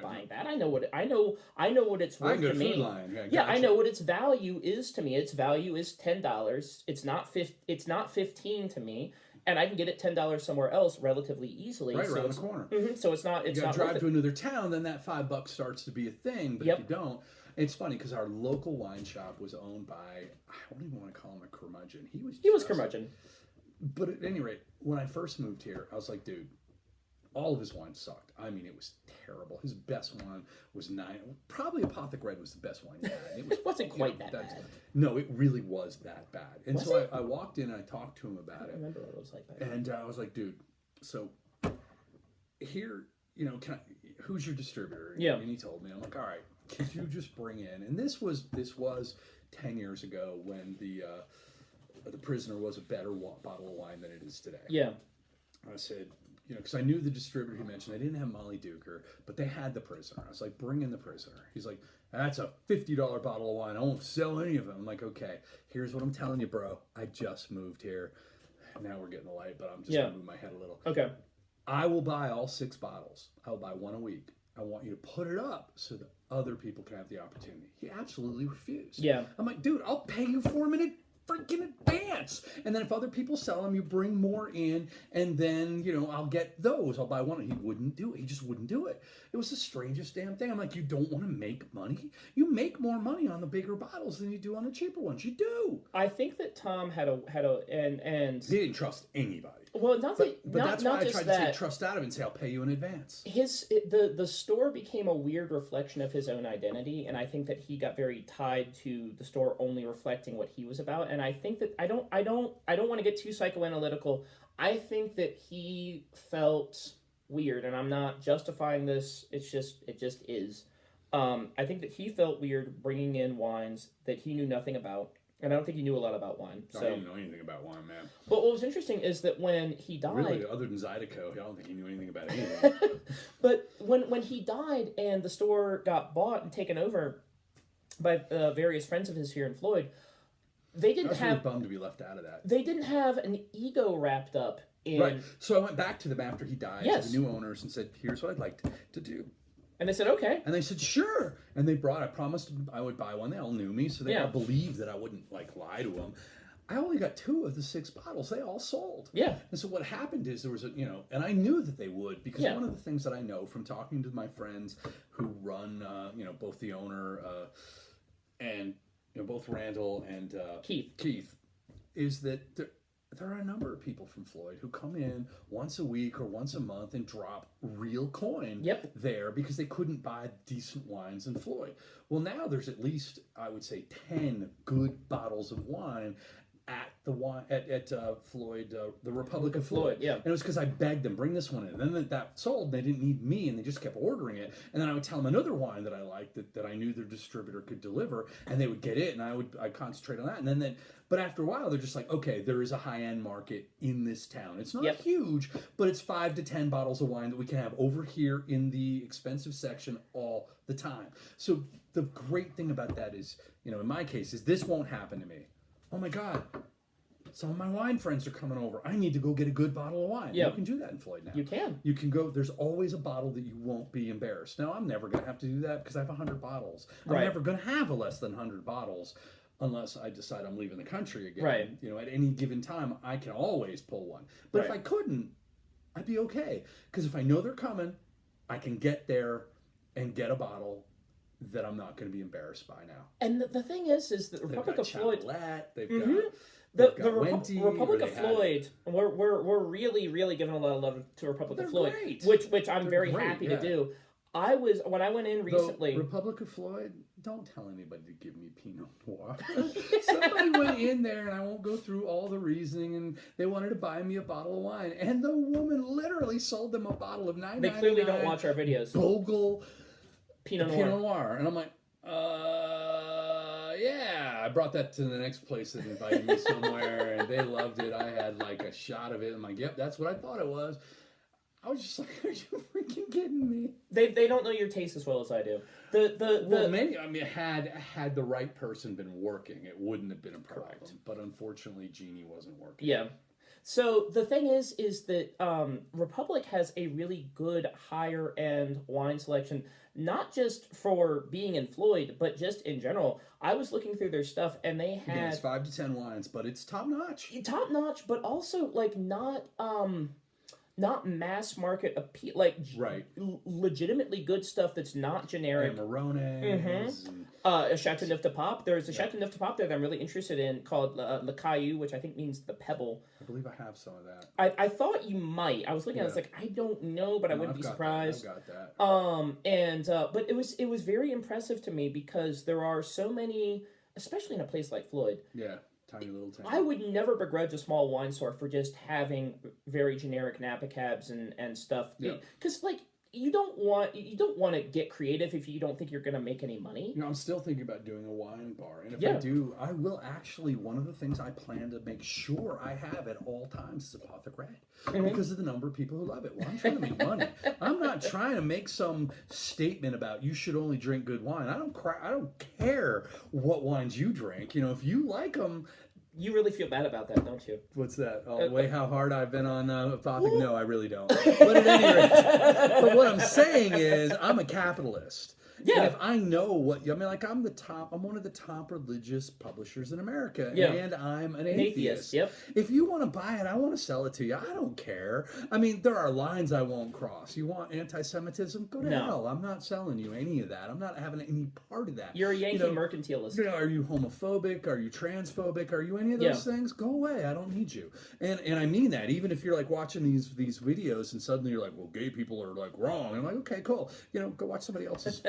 [SPEAKER 2] buying that. I know what it's worth to me.
[SPEAKER 1] Food Lion. Yeah,
[SPEAKER 2] gotcha. I know what its value is to me. Its value is $10. It's not $15 to me, and I can get it $10 somewhere else relatively easily.
[SPEAKER 1] Right around the corner.
[SPEAKER 2] Mm-hmm, so it's not. It's
[SPEAKER 1] you
[SPEAKER 2] not
[SPEAKER 1] drive to another town, then that $5 starts to be a thing. But if you don't, it's funny because our local wine shop was owned by, I don't even want to call him a curmudgeon. He was curmudgeon. But at any rate, when I first moved here, I was like, dude. All of his wine sucked. I mean, it was terrible. His best wine was probably Apothecary was the best wine he had.
[SPEAKER 2] It wasn't quite that bad.
[SPEAKER 1] No, it really was that bad. And
[SPEAKER 2] was
[SPEAKER 1] so I walked in and I talked to him about it.
[SPEAKER 2] I remember what it was like back then.
[SPEAKER 1] And I was like, dude, so here, who's your distributor?
[SPEAKER 2] Yeah.
[SPEAKER 1] And he told me, I'm like, all right, could you just bring in? And this was 10 years ago when the Prisoner was a better bottle of wine than it is today.
[SPEAKER 2] Yeah.
[SPEAKER 1] I said, because I knew the distributor he mentioned. They didn't have Molly Duker, but they had the Prisoner. I was like, bring in the Prisoner. He's like, that's a $50 bottle of wine. I won't sell any of them. I'm like, okay, here's what I'm telling you, bro. I just moved here. Now we're getting the light, but I'm just going to move my head a little.
[SPEAKER 2] Okay.
[SPEAKER 1] I will buy all 6 bottles. I will buy one a week. I want you to put it up so that other people can have the opportunity. He absolutely refused.
[SPEAKER 2] Yeah.
[SPEAKER 1] I'm like, dude, I'll pay you for them in freaking advance. And then if other people sell them, you bring more in, and then, I'll get those. I'll buy one. And he wouldn't do it. He just wouldn't do it. It was the strangest damn thing. I'm like, you don't want to make money? You make more money on the bigger bottles than you do on the cheaper ones. You do.
[SPEAKER 2] I think that Tom had a and
[SPEAKER 1] he didn't trust anybody.
[SPEAKER 2] Well,
[SPEAKER 1] but that's why I tried to take trust out of it and say, I'll pay you in advance.
[SPEAKER 2] The store became a weird reflection of his own identity, and I think that he got very tied to the store only reflecting what he was about. And I think that I don't want to get too psychoanalytical. I think that he felt weird, and I'm not justifying this. It just is. I think that he felt weird bringing in wines that he knew nothing about. And I don't think he knew a lot about wine.
[SPEAKER 1] I didn't know anything about wine, man.
[SPEAKER 2] But what was interesting is that when he died...
[SPEAKER 1] Really, other than Zydeco, I don't think he knew anything about anything.
[SPEAKER 2] But when he died and the store got bought and taken over by various friends of his here in Floyd, they didn't have... I was
[SPEAKER 1] really bummed to be left out of that.
[SPEAKER 2] They didn't have an ego wrapped up in...
[SPEAKER 1] Right. So I went back to them after he died, to the new owners, and said, here's what I'd like to do.
[SPEAKER 2] And they said, okay.
[SPEAKER 1] And they said, sure. And they I promised I would buy one. They all knew me, so they all believed that I wouldn't, lie to them. I only got 2 of the 6 bottles. They all sold.
[SPEAKER 2] Yeah.
[SPEAKER 1] And so what happened is there was and I knew that they would, because one of the things that I know from talking to my friends who run, both the owner and, both Randall and Keith, is that there are a number of people from Floyd who come in once a week or once a month and drop real coin there because they couldn't buy decent wines in Floyd. Well, now there's at least, I would say, 10 good bottles of wine at the wine at Floyd, the Republic of Floyd.
[SPEAKER 2] Yeah.
[SPEAKER 1] And it was because I begged them, bring this one in. And then that sold. They didn't need me, and they just kept ordering it. And then I would tell them another wine that I liked that I knew their distributor could deliver, and they would get it, and I'd concentrate on that. And then but after a while, they're just like, okay, there is a high-end market in this town. It's not huge, but it's 5 to 10 bottles of wine that we can have over here in the expensive section all the time. So the great thing about that is, in my case, is this won't happen to me. Oh my God, some of my wine friends are coming over. I need to go get a good bottle of wine. You can do that in Floyd now.
[SPEAKER 2] You can.
[SPEAKER 1] You can go, there's always a bottle that you won't be embarrassed. Now, I'm never going to have to do that because I have 100 bottles. I'm never going to have a less than 100 bottles unless I decide I'm leaving the country again.
[SPEAKER 2] Right.
[SPEAKER 1] At any given time, I can always pull one. But if I couldn't, I'd be okay. Because if I know they're coming, I can get there and get a bottle that I'm not going to be embarrassed by now.
[SPEAKER 2] And the thing is that the Republic of Floyd,
[SPEAKER 1] they've got
[SPEAKER 2] the
[SPEAKER 1] Wente,
[SPEAKER 2] Republic of Floyd, we're really, really giving a lot of love to Republic of Floyd, which I'm very happy to do. When I went in recently,
[SPEAKER 1] Republic of Floyd, don't tell anybody to give me Pinot Noir. Somebody went in there, and I won't go through all the reasoning, and they wanted to buy me a bottle of wine, and the woman literally sold them a bottle of $9.99.
[SPEAKER 2] They clearly don't watch our videos.
[SPEAKER 1] Bogle
[SPEAKER 2] Pinot Noir.
[SPEAKER 1] And I'm like, yeah. I brought that to the next place that invited me somewhere, and they loved it. I had like a shot of it. I'm like, yep, that's what I thought it was. I was just like, are you freaking kidding me?
[SPEAKER 2] They don't know your taste as well as I do.
[SPEAKER 1] Well, maybe, had the right person been working, it wouldn't have been a problem. Correct. But unfortunately, Jeannie wasn't working.
[SPEAKER 2] Yeah. So the thing is that Republic has a really good higher end wine selection, not just for being in Floyd, but just in general. I was looking through their stuff, and they had
[SPEAKER 1] it's 5 to 10 wines, but it's top notch.
[SPEAKER 2] Top notch, but also like not mass market appeal, like legitimately good stuff that's not generic.
[SPEAKER 1] Amarones.
[SPEAKER 2] A Chateauneuf de Pape. There's a Chateauneuf de Pape there that I'm really interested in called Le Caillou, which I think means the pebble.
[SPEAKER 1] I believe I have some of that.
[SPEAKER 2] I thought you might. I was looking at it, I was like, I don't know, but I wouldn't be surprised.
[SPEAKER 1] I've got that.
[SPEAKER 2] But it was very impressive to me because there are so many, especially in a place like Floyd.
[SPEAKER 1] Yeah. Tiny little town.
[SPEAKER 2] I would never begrudge a small wine store for just having very generic Napa cabs and stuff. Because you don't want to get creative if you don't think you're going to make any money.
[SPEAKER 1] I'm still thinking about doing a wine bar, and if I do, I will actually. One of the things I plan to make sure I have at all times is Apothic Red, because of the number of people who love it. Well, I'm trying to make money. I'm not trying to make some statement about you should only drink good wine. I don't care what wines you drink. If you like them.
[SPEAKER 2] You really feel bad about that, don't you?
[SPEAKER 1] What's that? Oh, the way how hard I've been on Apothic? No, I really don't. But at any rate, but what I'm saying is I'm a capitalist. Yeah. And if I know what, I'm one of the top religious publishers in America, and I'm an atheist.
[SPEAKER 2] Yep.
[SPEAKER 1] If you want to buy it, I want to sell it to you. I don't care. I mean, there are lines I won't cross. You want anti-Semitism? Go to hell. I'm not selling you any of that. I'm not having any part of that.
[SPEAKER 2] You're a Yankee mercantilist.
[SPEAKER 1] Are you homophobic? Are you transphobic? Are you any of those things? Go away. I don't need you. And I mean that. Even if you're like watching these videos and suddenly you're like, well, gay people are like wrong. And I'm like, okay, cool. Go watch somebody else's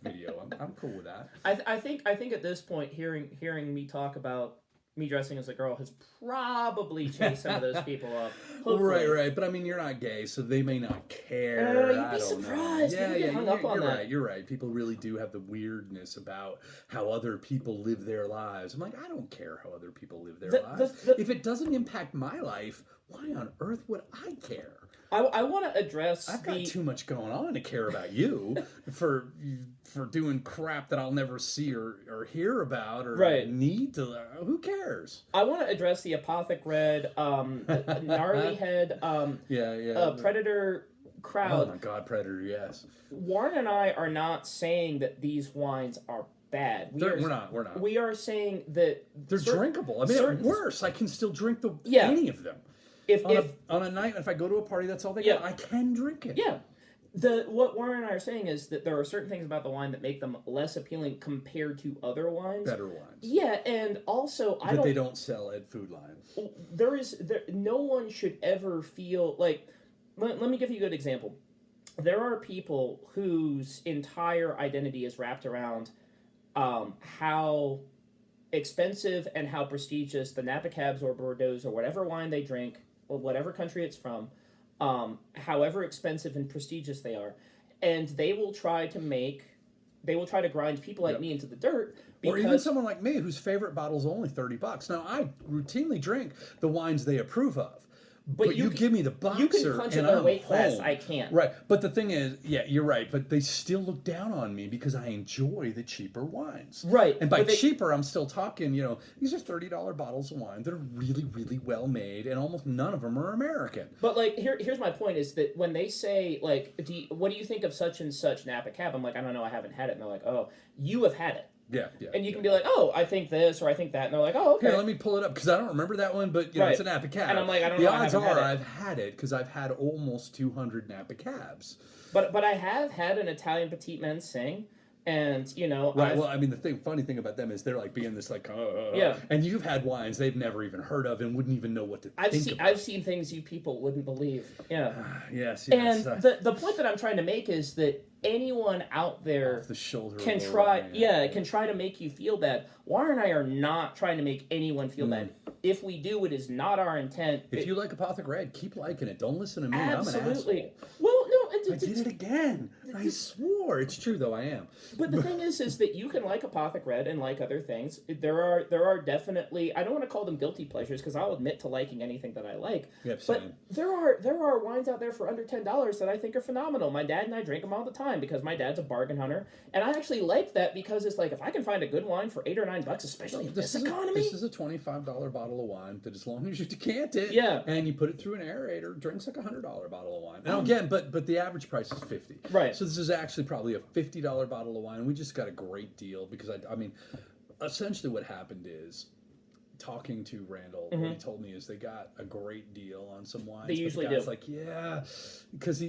[SPEAKER 1] video. I'm cool with that.
[SPEAKER 2] I think at this point, hearing me talk about me dressing as a girl has probably chased some of those people off. Hopefully.
[SPEAKER 1] Right. But I mean, you're not gay, so they may not care.
[SPEAKER 2] You'd be surprised.
[SPEAKER 1] You're right. People really do have the weirdness about how other people live their lives. I'm like, I don't care how other people live their lives. If it doesn't impact my life, why on earth would I care?
[SPEAKER 2] I want to address.
[SPEAKER 1] I've got too much going on to care about you for doing crap that I'll never see or hear about or need to. Who cares?
[SPEAKER 2] I want to address the Apothic Red, gnarly head, Predator crowd.
[SPEAKER 1] Oh my God, Predator! Yes.
[SPEAKER 2] Warren and I are not saying that these wines are bad.
[SPEAKER 1] We're not.
[SPEAKER 2] We are saying that
[SPEAKER 1] they're drinkable. I mean, at worse, I can still drink any of them. On a night, if I go to a party, that's all they got. I can drink it.
[SPEAKER 2] Yeah. What Warren and I are saying is that there are certain things about the wine that make them less appealing compared to other wines.
[SPEAKER 1] Better wines.
[SPEAKER 2] Yeah, and also
[SPEAKER 1] they don't sell at Food Lion.
[SPEAKER 2] No one should ever feel like. Let me give you a good example. There are people whose entire identity is wrapped around how expensive and how prestigious the Napa Cabs or Bordeaux or whatever wine they drink, or whatever country it's from, however expensive and prestigious they are, and they will try to grind people like me into the dirt.
[SPEAKER 1] Or even someone like me whose favorite bottle is only $30. Now, I routinely drink the wines they approve of. But you give me the boxer,
[SPEAKER 2] you can punch
[SPEAKER 1] and
[SPEAKER 2] in their
[SPEAKER 1] I'm
[SPEAKER 2] weight class.
[SPEAKER 1] home.
[SPEAKER 2] I can't.
[SPEAKER 1] Right, but the thing is, yeah, you're right. But they still look down on me because I enjoy the cheaper wines.
[SPEAKER 2] Right,
[SPEAKER 1] and by cheaper, I'm still talking. These are $30 bottles of wine that are really, really well made, and almost none of them are American.
[SPEAKER 2] But like, here's my point: is that when they say like, what do you think of such and such Napa Cab? I'm like, I don't know, I haven't had it. And they're like, oh, you have had it.
[SPEAKER 1] Yeah.
[SPEAKER 2] And you can be like, oh, I think this or I think that, and they're like, oh, okay.
[SPEAKER 1] Here, let me pull it up because I don't remember that one, but it's a Napa Cab.
[SPEAKER 2] And I'm like, I don't know.
[SPEAKER 1] The odds are I've had it because I've had almost 200 Napa Cabs.
[SPEAKER 2] But I have had an Italian petite men sing, and
[SPEAKER 1] Right. Well, I mean, the funny thing about them is they're like being this like,
[SPEAKER 2] yeah.
[SPEAKER 1] And you've had wines they've never even heard of and wouldn't even know what to think about.
[SPEAKER 2] I've seen things you people wouldn't believe. Yeah.
[SPEAKER 1] Yes.
[SPEAKER 2] And the point that I'm trying to make is that anyone out there can try to make you feel bad. Warren and I are not trying to make anyone feel bad. If we do, it is not our intent.
[SPEAKER 1] If you like Apothic Red, keep liking it. Don't listen to me.
[SPEAKER 2] Absolutely.
[SPEAKER 1] I'm an asshole.
[SPEAKER 2] Well, no,
[SPEAKER 1] I did it again. I swore. It's true, though. I am.
[SPEAKER 2] But the thing is that you can like Apothic Red and like other things. There are definitely, I don't want to call them guilty pleasures because I'll admit to liking anything that I like.
[SPEAKER 1] Yep,
[SPEAKER 2] but there are wines out there for under $10 that I think are phenomenal. My dad and I drink them all the time because my dad's a bargain hunter, and I actually like that because it's like if I can find a good wine for $8 or $9, especially in this economy.
[SPEAKER 1] This is a $25 bottle of wine that, as long as you decant it, and you put it through an aerator, drinks like a $100 bottle of wine. Now again, but the average price is $50.
[SPEAKER 2] Right.
[SPEAKER 1] So this is actually probably a $50 bottle of wine. We just got a great deal because I mean, essentially what happened is, talking to Randall, what he told me is they got a great deal on some wines.
[SPEAKER 2] They usually do.
[SPEAKER 1] It's like, yeah, because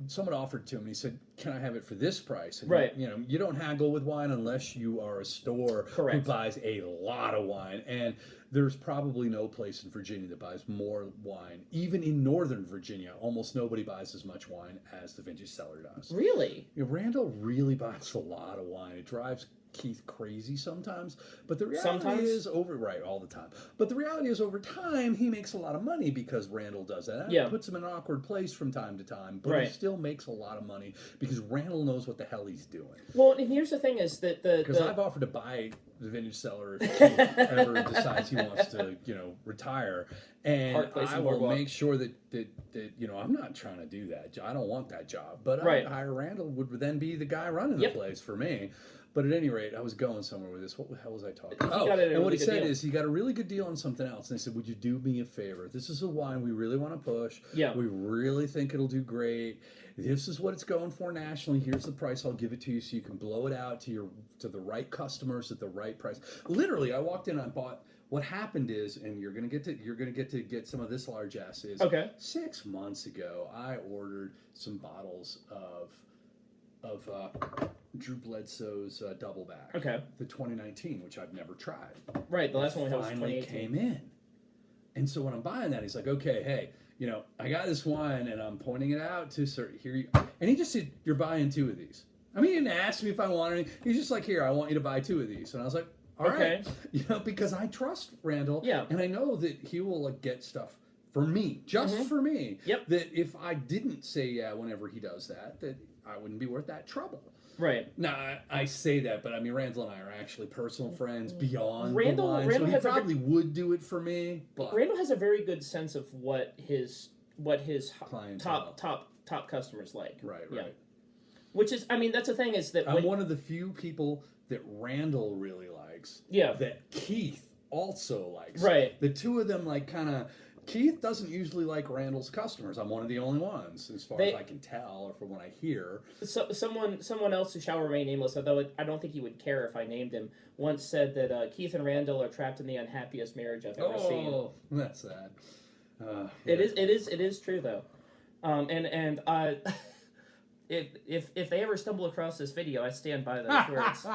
[SPEAKER 1] someone offered to him and he said, "Can I have it for this price?" And
[SPEAKER 2] right.
[SPEAKER 1] You don't haggle with wine unless you are a store who buys a lot of wine. And there's probably no place in Virginia that buys more wine. Even in Northern Virginia, almost nobody buys as much wine as the Vintage Cellar does.
[SPEAKER 2] Really?
[SPEAKER 1] Randall really buys a lot of wine. It drives Keith crazy sometimes, but the reality is all the time. But the reality is, over time, he makes a lot of money because Randall does that. It puts him in an awkward place from time to time, but he still makes a lot of money because Randall knows what the hell he's doing.
[SPEAKER 2] Well, and here's the thing: is that because
[SPEAKER 1] I've offered to buy the Vintage Cellar if Keith ever decides he wants to, retire, and I will make sure that I'm not trying to do that. I don't want that job, but I hire Randall would then be the guy running the place for me. But at any rate, I was going somewhere with this. What the hell was I talking about? And what he said is he got a really good deal on something else. And they said, would you do me a favor? This is a wine we really want to push. Yeah. We really think it'll do great. This is what it's going for nationally. Here's the price. I'll give it to you so you can blow it out to the right customers at the right price. Literally, I walked in and I bought. What happened is, and you're gonna get to get some of this large ass is. Okay. 6 months ago, I ordered some bottles of Drew Bledsoe's double back. Okay. The 2019, which I've never tried. Right. The last one we had was 2018. Finally came in, and so when I'm buying that, he's like, "Okay, hey, I got this wine, and I'm pointing it out to sir. Here you," and he just said, "You're buying 2 of these." I mean, he didn't ask me if I wanted any. He's just like, "Here, I want you to buy 2 of these," and I was like, "All right," because I trust Randall, and I know that he will get stuff for me, just for me. Yep. That if I didn't say yeah whenever he does that I wouldn't be worth that trouble. Right. Now, I say that, but I mean, Randall and I are actually personal friends beyond the line, so he probably would do it for me. But
[SPEAKER 2] Randall has a very good sense of what his top customers like. Right, right. Which is, I mean, that's the thing is that...
[SPEAKER 1] I'm one of the few people that Randall really likes. Yeah. That Keith also likes. Right. The two of them, kind of... Keith doesn't usually like Randall's customers. I'm one of the only ones, as far as I can tell, or from what I hear.
[SPEAKER 2] So, someone else who shall remain nameless, although I don't think he would care if I named him, once said that Keith and Randall are trapped in the unhappiest marriage I've ever seen.
[SPEAKER 1] Oh, that's sad.
[SPEAKER 2] It is true though, and if they ever stumble across this video, I stand by those words.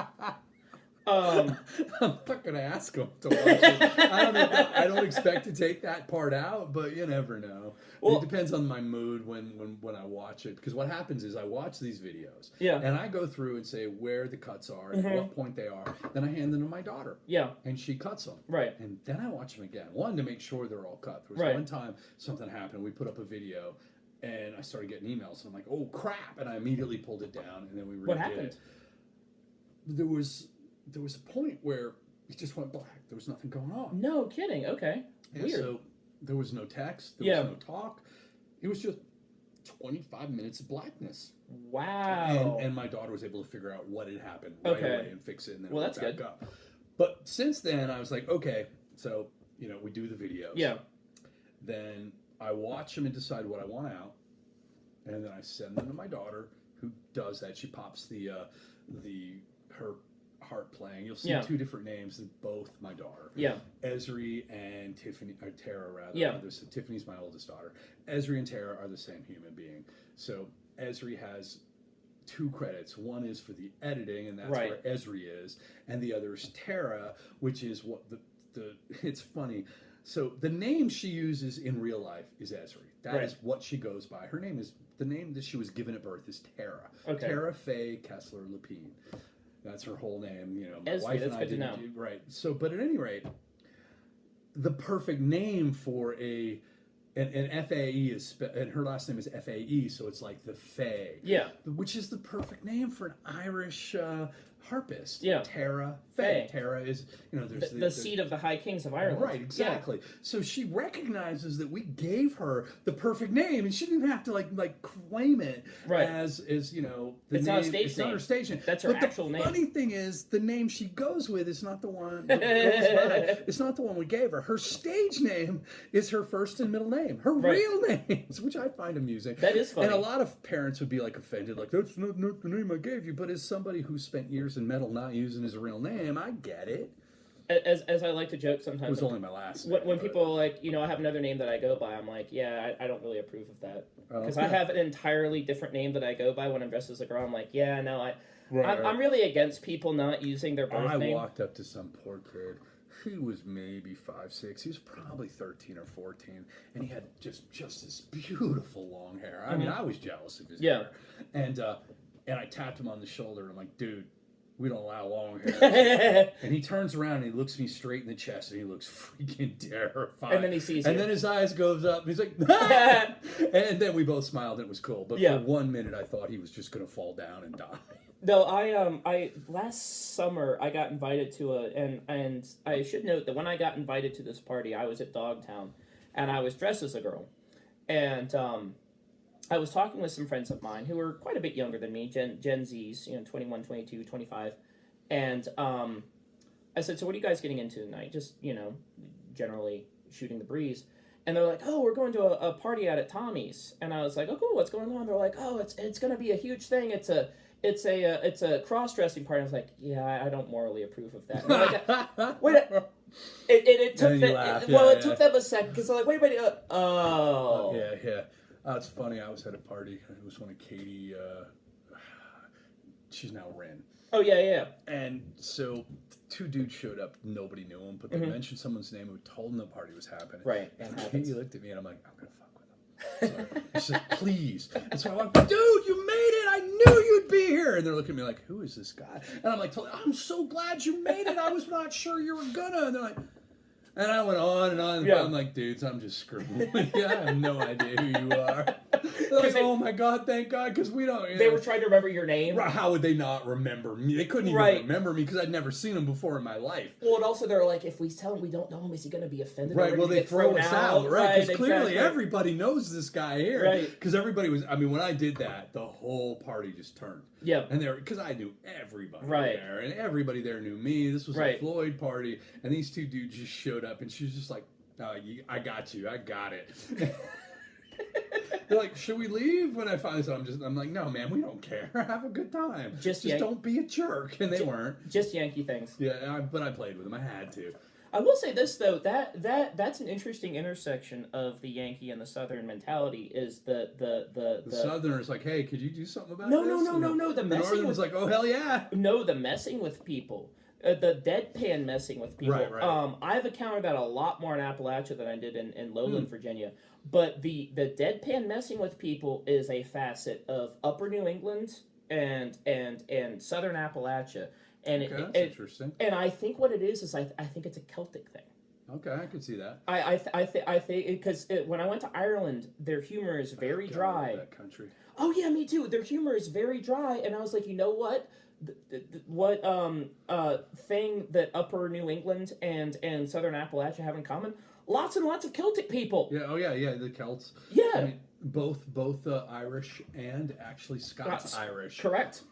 [SPEAKER 2] Um,
[SPEAKER 1] I'm not gonna ask them to watch it. I don't expect to take that part out, but you never know. Well, it depends on my mood when I watch it. Because what happens is I watch these videos, and I go through and say where the cuts are and at what point they are. Then I hand them to my daughter, and she cuts them, and then I watch them again. One, to make sure they're all cut. There was one time something happened. We put up a video, and I started getting emails, and I'm like, oh crap! And I immediately pulled it down, and then we redid
[SPEAKER 2] what happened?
[SPEAKER 1] it. There was a point where it just went black. There was nothing going on.
[SPEAKER 2] No kidding. Okay.
[SPEAKER 1] Yeah,
[SPEAKER 2] weird.
[SPEAKER 1] So there was no text. There was no talk. It was just 25 minutes of blackness.
[SPEAKER 2] Wow.
[SPEAKER 1] And my daughter was able to figure out what had happened right away and fix it, and then it
[SPEAKER 2] that's
[SPEAKER 1] back
[SPEAKER 2] good.
[SPEAKER 1] up. But since then, I was like, okay, so we do the videos.
[SPEAKER 2] Yeah.
[SPEAKER 1] Then I watch them and decide what I want out, and then I send them to my daughter, who does that. She pops her heart playing. You'll see two different names in both my daughter. Yeah. Esri and Tiffany, or Tara rather. Yeah. Tiffany's my oldest daughter. Esri and Tara are the same human being. So Esri has 2 credits. One is for the editing, and that's where Esri is, and the other is Tara, which is what it's funny. So the name she uses in real life is Esri. That is what she goes by. Her name is, the name that she was given at birth is Tara. Okay. Tara Faye Kessler Lapine. That's her whole name. My wife and I didn't do right. So, but at any rate, the perfect name for an FAE is, and her last name is FAE, so it's like the Fae. Yeah. Which is the perfect name for an Irish harpist. Yeah. Tara Faye. Tara is, there's
[SPEAKER 2] the seat of the High Kings of Ireland.
[SPEAKER 1] Right, exactly. Yeah. So she recognizes that we gave her the perfect name, and she didn't have to like claim it as the
[SPEAKER 2] it's
[SPEAKER 1] name.
[SPEAKER 2] Not a stage
[SPEAKER 1] it's
[SPEAKER 2] name.
[SPEAKER 1] Not her stage name.
[SPEAKER 2] That's her actual name.
[SPEAKER 1] The funny thing is, the name she goes with is not the one. It's not the one we gave her. Her stage name is her first and middle name. Her real names, which I find amusing.
[SPEAKER 2] That is funny.
[SPEAKER 1] And a lot of parents would be like offended, like that's not the name I gave you. But as somebody who spent years in metal not using his real name, I get it.
[SPEAKER 2] As I like to joke sometimes.
[SPEAKER 1] It was only my last
[SPEAKER 2] name. When people are like, I have another name that I go by, I'm like, yeah, I don't really approve of that. Because I have an entirely different name that I go by when I'm dressed as a girl. I'm like, yeah, no, I'm really against people not using their birth name.
[SPEAKER 1] I walked up to some poor kid. He was maybe 5, 6. He was probably 13 or 14, and he had just this beautiful long hair. I mean, I was jealous of his hair. And I tapped him on the shoulder, and I'm like, dude, we don't allow long hair. And he turns around and he looks me straight in the chest, and he looks freaking terrified.
[SPEAKER 2] And then he sees
[SPEAKER 1] and then his eyes goes up, and he's like, ah! And then we both smiled, and it was cool. But for 1 minute, I thought he was just going to fall down and die.
[SPEAKER 2] No, I last summer I got invited to and I should note that when I got invited to this party, I was at Dogtown, and I was dressed as a girl, and I was talking with some friends of mine who were quite a bit younger than me, Gen Zs, 21, 22, 25, and I said, so what are you guys getting into tonight? Just, generally shooting the breeze. And they're like, oh, we're going to a party out at Tommy's. And I was like, oh, cool, what's going on? They're like, oh, it's going to be a huge thing. It's a cross-dressing party. I was like, yeah, I don't morally approve of that. Like, wait, it took them. It took them a second because they're like, wait, oh,
[SPEAKER 1] yeah. It's funny. I was at a party. It was one of Katie. She's now Ren.
[SPEAKER 2] Oh yeah.
[SPEAKER 1] And so 2 dudes showed up. Nobody knew them, but they mentioned someone's name who told them the party was happening.
[SPEAKER 2] Right.
[SPEAKER 1] And Katie looked at me, and I'm like, I'm gonna fuck with them. So she said, please. And so I went, dude, you made it. I knew you'd be here. And they're looking at me like, who is this guy? And I'm like, I'm so glad you made it. I was not sure you were gonna. And they're like. And I went on and on. Yeah. I'm like, dudes, I'm just screwing with you. I have no idea who you are. Like, oh my God, thank God, because we don't.
[SPEAKER 2] They were trying to remember your name.
[SPEAKER 1] How would they not remember me? They couldn't even remember me because I'd never seen them before in my life.
[SPEAKER 2] Well, and also they're like, if we tell him we don't know him, is he going to be offended?
[SPEAKER 1] Right. Well, they throw us out, right? Because clearly everybody knows this guy here. Right. Because everybody was. I mean, when I did that, the whole party just turned. Yeah. And because I knew everybody there, and everybody there knew me. This was a Floyd party, and these 2 dudes just showed up, and she was just like, I got you. I got it. They're like, should we leave? When I finally said, I'm like, no, man, we don't care. Have a good time. Just don't be a jerk. And they weren't.
[SPEAKER 2] Just Yankee things.
[SPEAKER 1] Yeah, but I played with them. I had to.
[SPEAKER 2] I will say this though, that's an interesting intersection of the Yankee and the Southern mentality. Is the
[SPEAKER 1] Southerner's like, hey, could you do something about
[SPEAKER 2] this?
[SPEAKER 1] No.
[SPEAKER 2] The
[SPEAKER 1] Northern was like, oh hell yeah.
[SPEAKER 2] No, the messing with people. the deadpan messing with people.
[SPEAKER 1] Right.
[SPEAKER 2] I've encountered that a lot more in Appalachia than I did in Lowland, Virginia. But the deadpan messing with people is a facet of Upper New England and Southern Appalachia. And
[SPEAKER 1] okay, that's interesting.
[SPEAKER 2] And I think what it is I think it's a Celtic thing.
[SPEAKER 1] Okay, I could see that.
[SPEAKER 2] I think because when I went to Ireland, their humor is very dry.
[SPEAKER 1] That country.
[SPEAKER 2] Oh yeah, me too. Their humor is very dry, and I was like, you know what? Thing that Upper New England and Southern Appalachia have in common? Lots and lots of Celtic people.
[SPEAKER 1] Yeah. Oh yeah. The Celts.
[SPEAKER 2] Yeah.
[SPEAKER 1] I mean, both Irish and actually Scots Irish.
[SPEAKER 2] Correct.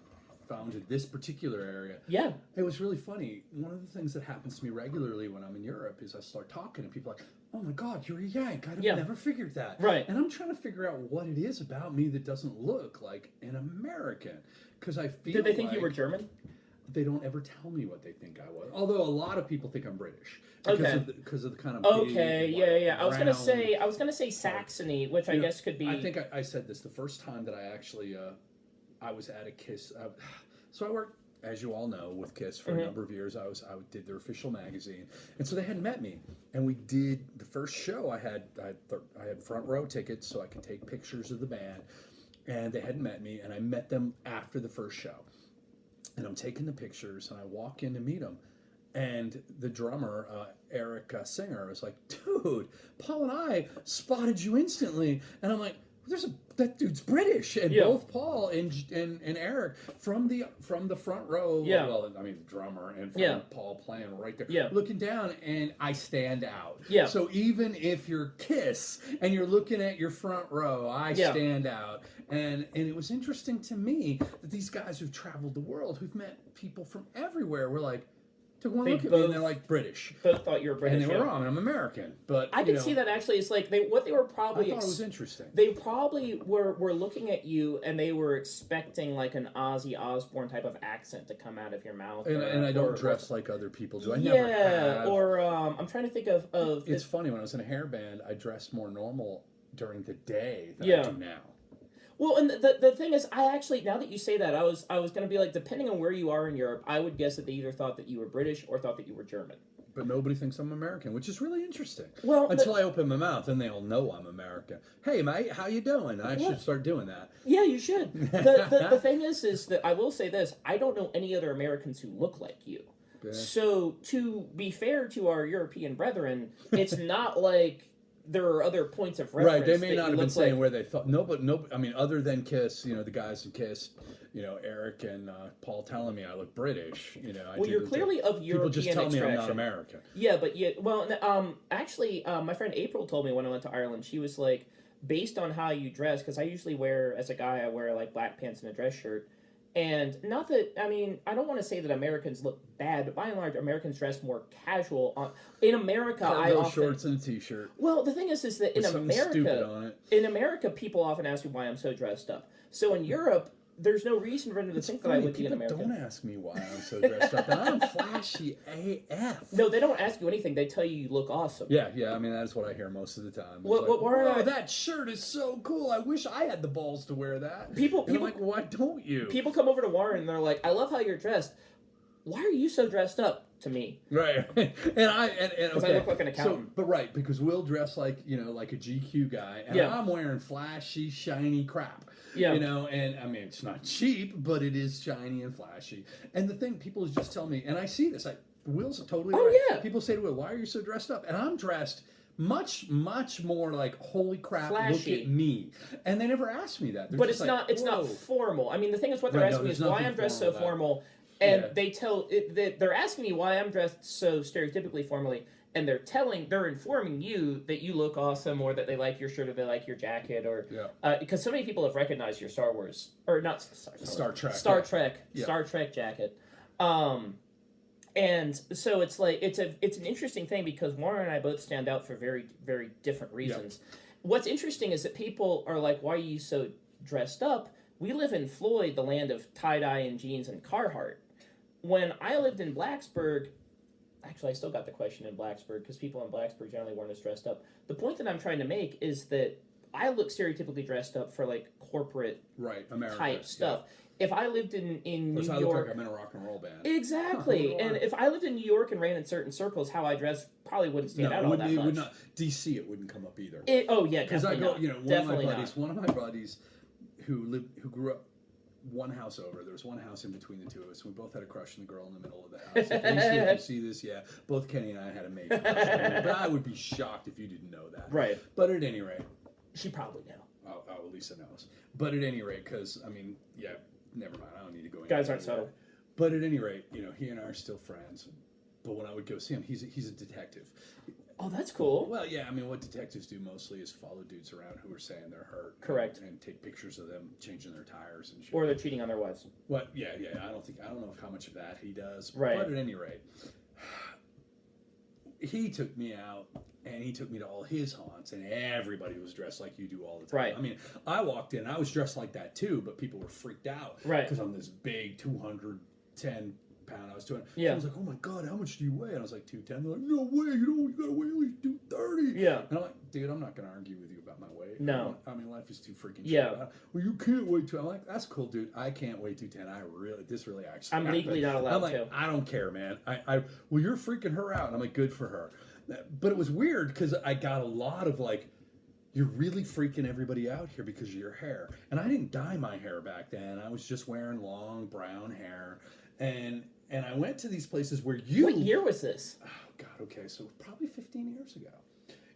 [SPEAKER 1] Founded this particular area.
[SPEAKER 2] Yeah.
[SPEAKER 1] It was really funny. One of the things that happens to me regularly when I'm in Europe is I start talking and people are like, oh my God, you're a Yank. I've never figured that.
[SPEAKER 2] Right.
[SPEAKER 1] And I'm trying to figure out what it is about me that doesn't look like an American. Because I feel
[SPEAKER 2] Did they think you were German?
[SPEAKER 1] They don't ever tell me what they think I was. Although a lot of people think I'm British. Because of the kind of
[SPEAKER 2] yeah. I was gonna say Saxony, which I guess could be.
[SPEAKER 1] I think I said this the first time that I actually I was at a KISS. So I worked, as you all know, with KISS for a number of years. I did their official magazine, and so they had met me, and we did the first show. I had front row tickets so I could take pictures of the band, and they hadn't met me, and I met them after the first show, and I'm taking the pictures, and I walk in to meet them. And the drummer, Eric Singer, was like, dude, Paul and I spotted you instantly. And I'm like, that dude's British. And both Paul and Eric from the front row, well, I mean, the drummer, and from Paul playing right there, looking down, and I stand out. Yeah. So even if you're KISS and you're looking at your front row, I stand out. And it was interesting to me that these guys who've traveled the world, who've met people from everywhere, were like, took one look at me and they're like, British.
[SPEAKER 2] Both thought you were British.
[SPEAKER 1] And they were wrong. I'm American. But
[SPEAKER 2] I can see that actually. It's like what they were probably.
[SPEAKER 1] I thought it was interesting.
[SPEAKER 2] They probably were looking at you and they were expecting like an Ozzy Osbourne type of accent to come out of your mouth.
[SPEAKER 1] And I don't dress like other people do. I never have.
[SPEAKER 2] Or I'm trying to think of.
[SPEAKER 1] It's funny, when I was in a hair band, I dressed more normal during the day than I do now.
[SPEAKER 2] Well, and the thing is, I actually, now that you say that, I was going to be like, depending on where you are in Europe, I would guess that they either thought that you were British or thought that you were German.
[SPEAKER 1] But nobody thinks I'm American, which is really interesting.
[SPEAKER 2] Well,
[SPEAKER 1] until I open my mouth, and they all know I'm American. Hey, mate, how you doing? I should start doing that.
[SPEAKER 2] Yeah, you should. The thing is that I will say this: I don't know any other Americans who look like you. Yeah. So to be fair to our European brethren, it's not like there are other points of reference.
[SPEAKER 1] Right, they may not have been saying where they thought. No, I mean, other than KISS, the guys in KISS, Eric and Paul telling me I look British.
[SPEAKER 2] You're clearly of European
[SPEAKER 1] extraction. People just tell me I'm not American.
[SPEAKER 2] Yeah, but actually, my friend April told me when I went to Ireland, she was like, based on how you dress, because I usually wear, as a guy, I wear like black pants and a dress shirt. And not that, I mean, I don't want to say that Americans look bad, but by and large, Americans dress more casual. In America,
[SPEAKER 1] cargo shorts and a t-shirt.
[SPEAKER 2] Well, the thing is that in America, people often ask me why I'm so dressed up. So in Europe, there's no reason for them to think that I would be an American.
[SPEAKER 1] People don't ask me why I'm so dressed up, and I'm flashy AF.
[SPEAKER 2] No, they don't ask you anything. They tell you look awesome.
[SPEAKER 1] Yeah. I mean, that's what I hear most of the time. That shirt is so cool. I wish I had the balls to wear that. People I'm like, why don't you?
[SPEAKER 2] People come over to Warren and they're like, I love how you're dressed. Why are you so dressed up? To me,
[SPEAKER 1] right, because
[SPEAKER 2] I look like an accountant.
[SPEAKER 1] Because we'll dress like like a GQ guy, and I'm wearing flashy, shiny crap. Yeah, and I mean it's not cheap, but it is shiny and flashy. And the thing, people just tell me, and I see this, like Will's totally right. Yeah, people say to Will, "Why are you so dressed up?" And I'm dressed much more like, holy crap, flashy. Look at me. And they never ask me that.
[SPEAKER 2] But it's not formal. I mean, the thing is, what they're asking me is why I'm dressed so formal. And they're asking me why I'm dressed so stereotypically formally, and they're informing you that you look awesome, or that they like your shirt, or they like your jacket, or because so many people have recognized your Star Trek jacket. And so it's like it's an interesting thing because Warren and I both stand out for very, very different reasons. Yep. What's interesting is that people are like, "Why are you so dressed up?" We live in Floyd, the land of tie-dye and jeans and Carhartt. When I lived in Blacksburg, actually I still got the question in Blacksburg because people in Blacksburg generally weren't as dressed up. The point that I'm trying to make is that I look stereotypically dressed up for like corporate
[SPEAKER 1] America,
[SPEAKER 2] type stuff. if I lived in New
[SPEAKER 1] I look
[SPEAKER 2] York,
[SPEAKER 1] like I'm in a rock and roll band.
[SPEAKER 2] Exactly. And if I lived in New York and ran in certain circles, how I dressed probably wouldn't stand out all that much.
[SPEAKER 1] Would not. DC, it wouldn't come up either.
[SPEAKER 2] Oh yeah, definitely not.
[SPEAKER 1] One of my buddies who grew up one house over. There was one house in between the two of us. We both had a crush on the girl in the middle of the house. If you see this, yeah, both Kenny and I had a major crush on her. But I would be shocked if you didn't know that.
[SPEAKER 2] Right.
[SPEAKER 1] But at any rate,
[SPEAKER 2] she probably knew.
[SPEAKER 1] Oh, Lisa knows. But at any rate, because I mean, yeah, never mind. I don't need to go into
[SPEAKER 2] Guys aren't subtle.
[SPEAKER 1] But at any rate, he and I are still friends. But when I would go see him, he's a detective.
[SPEAKER 2] Oh, that's cool.
[SPEAKER 1] Well, yeah, I mean, what detectives do mostly is follow dudes around who are saying they're hurt.
[SPEAKER 2] Correct.
[SPEAKER 1] And take pictures of them changing their tires and shit.
[SPEAKER 2] Or they're cheating on their wives.
[SPEAKER 1] What? Yeah. I don't know how much of that he does.
[SPEAKER 2] Right.
[SPEAKER 1] But at any rate, he took me out, and he took me to all his haunts, and everybody was dressed like you do all the time.
[SPEAKER 2] Right.
[SPEAKER 1] I mean, I walked in, I was dressed like that too, but people were freaked out.
[SPEAKER 2] Right.
[SPEAKER 1] Because I'm this big 210 pound. I was 200.
[SPEAKER 2] Yeah.
[SPEAKER 1] So I was like, oh my God, how much do you weigh? And I was like 210. They're like, no way, you gotta weigh at least 230.
[SPEAKER 2] Yeah.
[SPEAKER 1] And I'm like, dude, I'm not gonna argue with you about my weight.
[SPEAKER 2] No.
[SPEAKER 1] I mean, life is too freaking
[SPEAKER 2] yeah.
[SPEAKER 1] short. Well, you can't weigh 2. I'm like, that's cool, dude. I can't weigh 210. This really actually.
[SPEAKER 2] I'm legally not allowed
[SPEAKER 1] to. I don't care, man. Well, you're freaking her out. And I'm like, good for her. But it was weird because I got a lot of like, you're really freaking everybody out here because of your hair. And I didn't dye my hair back then. I was just wearing long brown hair. And I went to these places where you...
[SPEAKER 2] What year was this?
[SPEAKER 1] Oh, God, okay. So probably 15 years ago.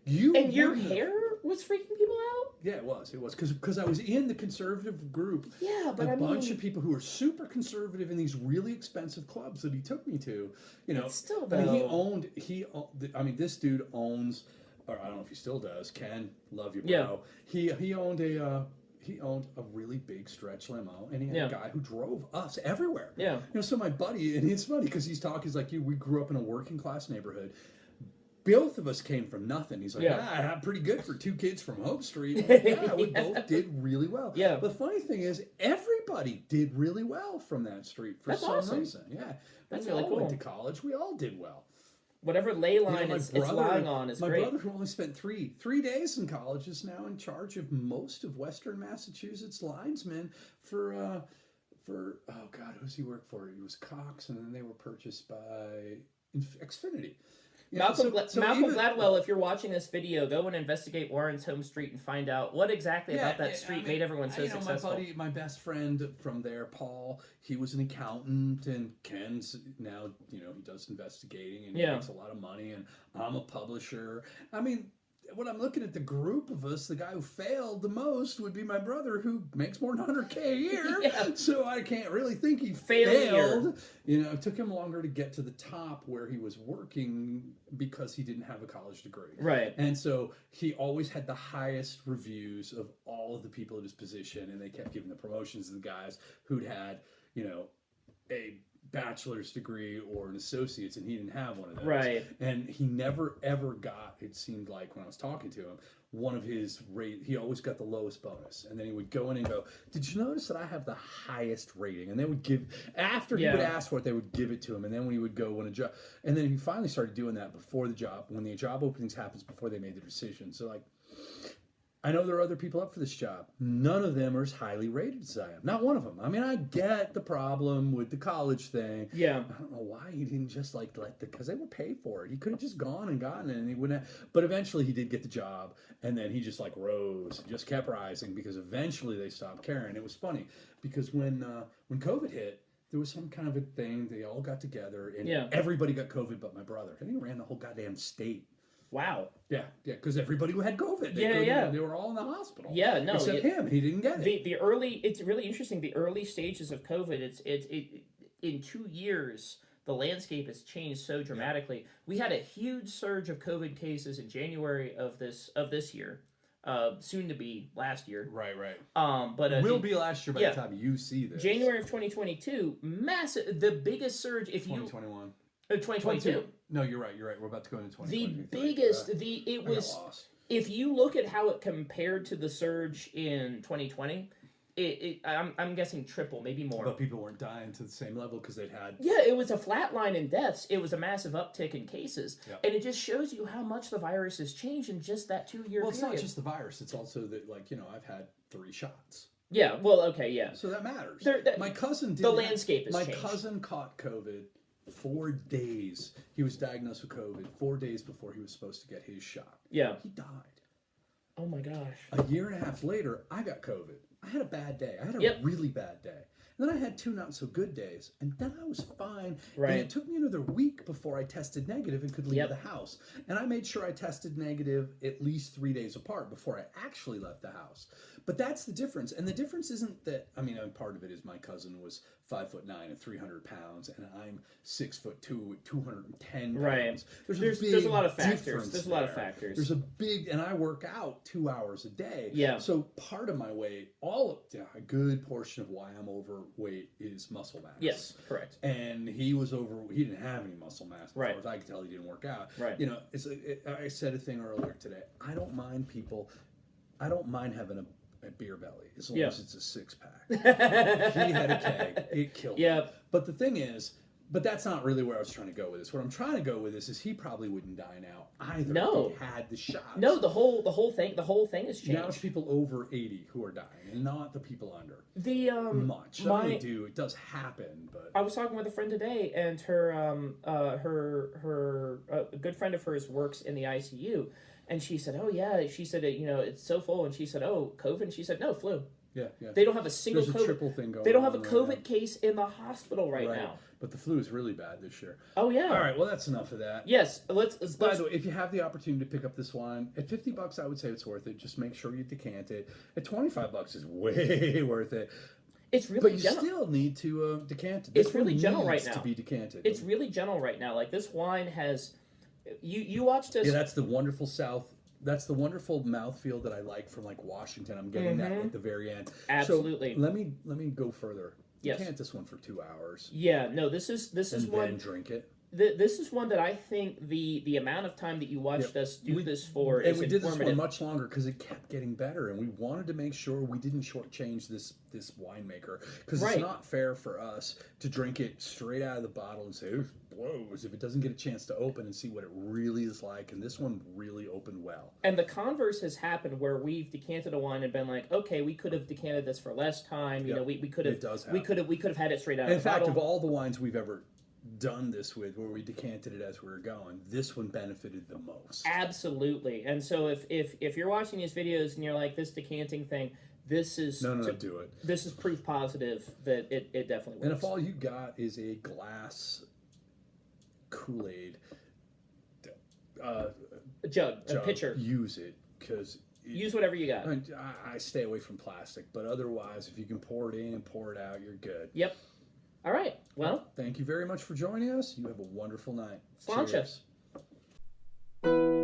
[SPEAKER 2] Your hair was freaking people out?
[SPEAKER 1] Yeah, it was. Because I was in the conservative group.
[SPEAKER 2] Yeah, but
[SPEAKER 1] a bunch of people who were super conservative in these really expensive clubs that he took me to.
[SPEAKER 2] It's still, though...
[SPEAKER 1] I mean, this dude owns... Or I don't know if he still does. Ken, love you, bro. Yeah. He owned a really big stretch limo, and he had a guy who drove us everywhere.
[SPEAKER 2] Yeah.
[SPEAKER 1] So my buddy, and it's funny because he's like, we grew up in a working class neighborhood. Both of us came from nothing. He's like, I'm pretty good for 2 kids from Hope Street. Like, we both did really well.
[SPEAKER 2] Yeah.
[SPEAKER 1] The funny thing is, everybody did really well from that street for some reason. Yeah.
[SPEAKER 2] That's
[SPEAKER 1] we
[SPEAKER 2] really
[SPEAKER 1] all
[SPEAKER 2] cool.
[SPEAKER 1] went to college. We all did well.
[SPEAKER 2] Whatever ley line it's lying on is great.
[SPEAKER 1] My brother, who only spent three days in college, is now in charge of most of Western Massachusetts linesmen for oh God, who's he work for? He was Cox, and then they were purchased by Xfinity.
[SPEAKER 2] Malcolm Gladwell, if you're watching this video, go and investigate Warren's home street and find out what exactly about that street made everyone so successful.
[SPEAKER 1] My best friend from there, Paul, he was an accountant, and Ken's now, he does investigating, and he makes a lot of money, and I'm a publisher. I mean, when I'm looking at the group of us, the guy who failed the most would be my brother, who makes more than $100K a year. So I can't really think he failed. It took him longer to get to the top where he was working because he didn't have a college degree.
[SPEAKER 2] Right.
[SPEAKER 1] And so he always had the highest reviews of all of the people at his position, and they kept giving the promotions to the guys who'd had, a bachelor's degree or an associate's, and he didn't have one of those.
[SPEAKER 2] Right.
[SPEAKER 1] And he never ever got, it seemed like when I was talking to him, one of his he always got the lowest bonus. And then he would go in and go, did you notice that I have the highest rating? And they would give, after he would ask for it, they would give it to him. And then when he would go win a job, and then he finally started doing that before the job, when the job openings happens, before they made the decision. So like, I know there are other people up for this job. None of them are as highly rated as I am. Not one of them. I mean, I get the problem with the college thing.
[SPEAKER 2] Yeah.
[SPEAKER 1] I don't know why he didn't just because they were paid for it. He could have just gone and gotten it, and he wouldn't have. But eventually he did get the job, and then he just rose, just kept rising, because eventually they stopped caring. It was funny because when COVID hit, there was some kind of a thing. They all got together, and everybody got COVID but my brother. And he ran the whole goddamn state.
[SPEAKER 2] Wow.
[SPEAKER 1] Yeah, because everybody had COVID. They were all in the hospital.
[SPEAKER 2] Yeah, no.
[SPEAKER 1] Except him. He didn't get it.
[SPEAKER 2] It's really interesting. The early stages of COVID, in 2 years, the landscape has changed so dramatically. Yeah. We had a huge surge of COVID cases in January of this year. Soon to be last year.
[SPEAKER 1] Right.
[SPEAKER 2] But
[SPEAKER 1] will be last year by the time you see this.
[SPEAKER 2] January of 2022, massive, the biggest surge.
[SPEAKER 1] 2021.
[SPEAKER 2] 2022.
[SPEAKER 1] No, you're right. We're about to go into 2023.
[SPEAKER 2] The biggest, it was, if you look at how it compared to the surge in 2020, I'm guessing triple, maybe more.
[SPEAKER 1] But people weren't dying to the same level because they'd had...
[SPEAKER 2] Yeah, it was a flat line in deaths. It was a massive uptick in cases.
[SPEAKER 1] Yep.
[SPEAKER 2] And it just shows you how much the virus has changed in just that 2-year period.
[SPEAKER 1] Well, it's not just the virus. It's also that, I've had 3 shots.
[SPEAKER 2] Yeah. Well, okay. Yeah.
[SPEAKER 1] So that matters. My cousin did.
[SPEAKER 2] The landscape has
[SPEAKER 1] My
[SPEAKER 2] changed.
[SPEAKER 1] cousin caught COVID 4 days. He was diagnosed with COVID 4 days before he was supposed to get his shot.
[SPEAKER 2] Yeah.
[SPEAKER 1] He died.
[SPEAKER 2] Oh my gosh.
[SPEAKER 1] A year and a half later, I got COVID. I had a bad day. I had a really bad day. And then I had 2 not so good days, and then I was fine.
[SPEAKER 2] Right.
[SPEAKER 1] And it took me another week before I tested negative and could leave the house. And I made sure I tested negative at least 3 days apart before I actually left the house. But that's the difference. And the difference isn't that, I mean, part of it is my cousin was 5'9" and 300 pounds, and I'm 6'2" at 210 pounds.
[SPEAKER 2] Right. There's a lot of factors. There's a lot of factors.
[SPEAKER 1] There's a big, and I work out 2 hours a day.
[SPEAKER 2] Yeah.
[SPEAKER 1] So part of my weight, a good portion of why I'm overweight is muscle mass.
[SPEAKER 2] Yes, correct.
[SPEAKER 1] And he was he didn't have any muscle mass. As far as I could tell, he didn't work out.
[SPEAKER 2] Right.
[SPEAKER 1] You know, I said a thing earlier today. I don't mind having a beer belly as long as it's a 6-pack. He had a keg. It killed him. But the thing is, that's not really where I was trying to go with this. What I'm trying to go with this is he probably wouldn't die now either if he had the shots.
[SPEAKER 2] No, the whole thing has changed.
[SPEAKER 1] Now it's people over 80 who are dying, and not the people under. Much. It does happen, but
[SPEAKER 2] I was talking with a friend today, and her a good friend of hers works in the ICU. And she said, "Oh yeah," she said, "You know, it's so full." And she said, "Oh, COVID." And she said, "No, flu."
[SPEAKER 1] Yeah.
[SPEAKER 2] They don't have a single
[SPEAKER 1] There's a
[SPEAKER 2] COVID.
[SPEAKER 1] triple thing going on.
[SPEAKER 2] They don't have a COVID case in the hospital right now.
[SPEAKER 1] But the flu is really bad this year.
[SPEAKER 2] Oh yeah.
[SPEAKER 1] All right. Well, that's enough of that.
[SPEAKER 2] Yes. Let's.
[SPEAKER 1] By the way, if you have the opportunity to pick up this wine at $50, I would say it's worth it. Just make sure you decant it. At $25 is way worth it.
[SPEAKER 2] It's really.
[SPEAKER 1] But you still need to decant it.
[SPEAKER 2] It's really gentle right now.
[SPEAKER 1] To be decanted.
[SPEAKER 2] It's really gentle right now. Like this wine has. You watched this.
[SPEAKER 1] Yeah, that's the wonderful South. That's the wonderful mouthfeel that I like from like Washington. I'm getting that at the very end.
[SPEAKER 2] Absolutely.
[SPEAKER 1] So let me go further.
[SPEAKER 2] Yes.
[SPEAKER 1] Decant this one for 2 hours.
[SPEAKER 2] Yeah. No. This is one.
[SPEAKER 1] Then drink it.
[SPEAKER 2] This is one that I think the amount of time that you watched us do this for is informative.
[SPEAKER 1] And we did this one much longer because it kept getting better, and we wanted to make sure we didn't shortchange this winemaker, because it's not fair for us to drink it straight out of the bottle and say, "Ooh, blows," if it doesn't get a chance to open and see what it really is like. And this one really opened well.
[SPEAKER 2] And the converse has happened where we've decanted a wine and been like, okay, we could have decanted this for less time. You know, we could have.
[SPEAKER 1] It does happen.
[SPEAKER 2] We could have had it straight out of the
[SPEAKER 1] bottle. In
[SPEAKER 2] bottle.
[SPEAKER 1] fact, of all the wines we've ever done this with, where we decanted it as we were going, this one benefited the most.
[SPEAKER 2] Absolutely. And so if you're watching these videos and you're like, this decanting thing, this is
[SPEAKER 1] do it.
[SPEAKER 2] This is proof positive that it definitely works.
[SPEAKER 1] And if all you got is a glass Kool-Aid,
[SPEAKER 2] a jug, a pitcher,
[SPEAKER 1] use it, because
[SPEAKER 2] use whatever you got.
[SPEAKER 1] I stay away from plastic, but otherwise, if you can pour it in and pour it out, you're good.
[SPEAKER 2] Yep. All right. Well,
[SPEAKER 1] thank you very much for joining us. You have a wonderful night.
[SPEAKER 2] Sláinte.
[SPEAKER 1] Cheers.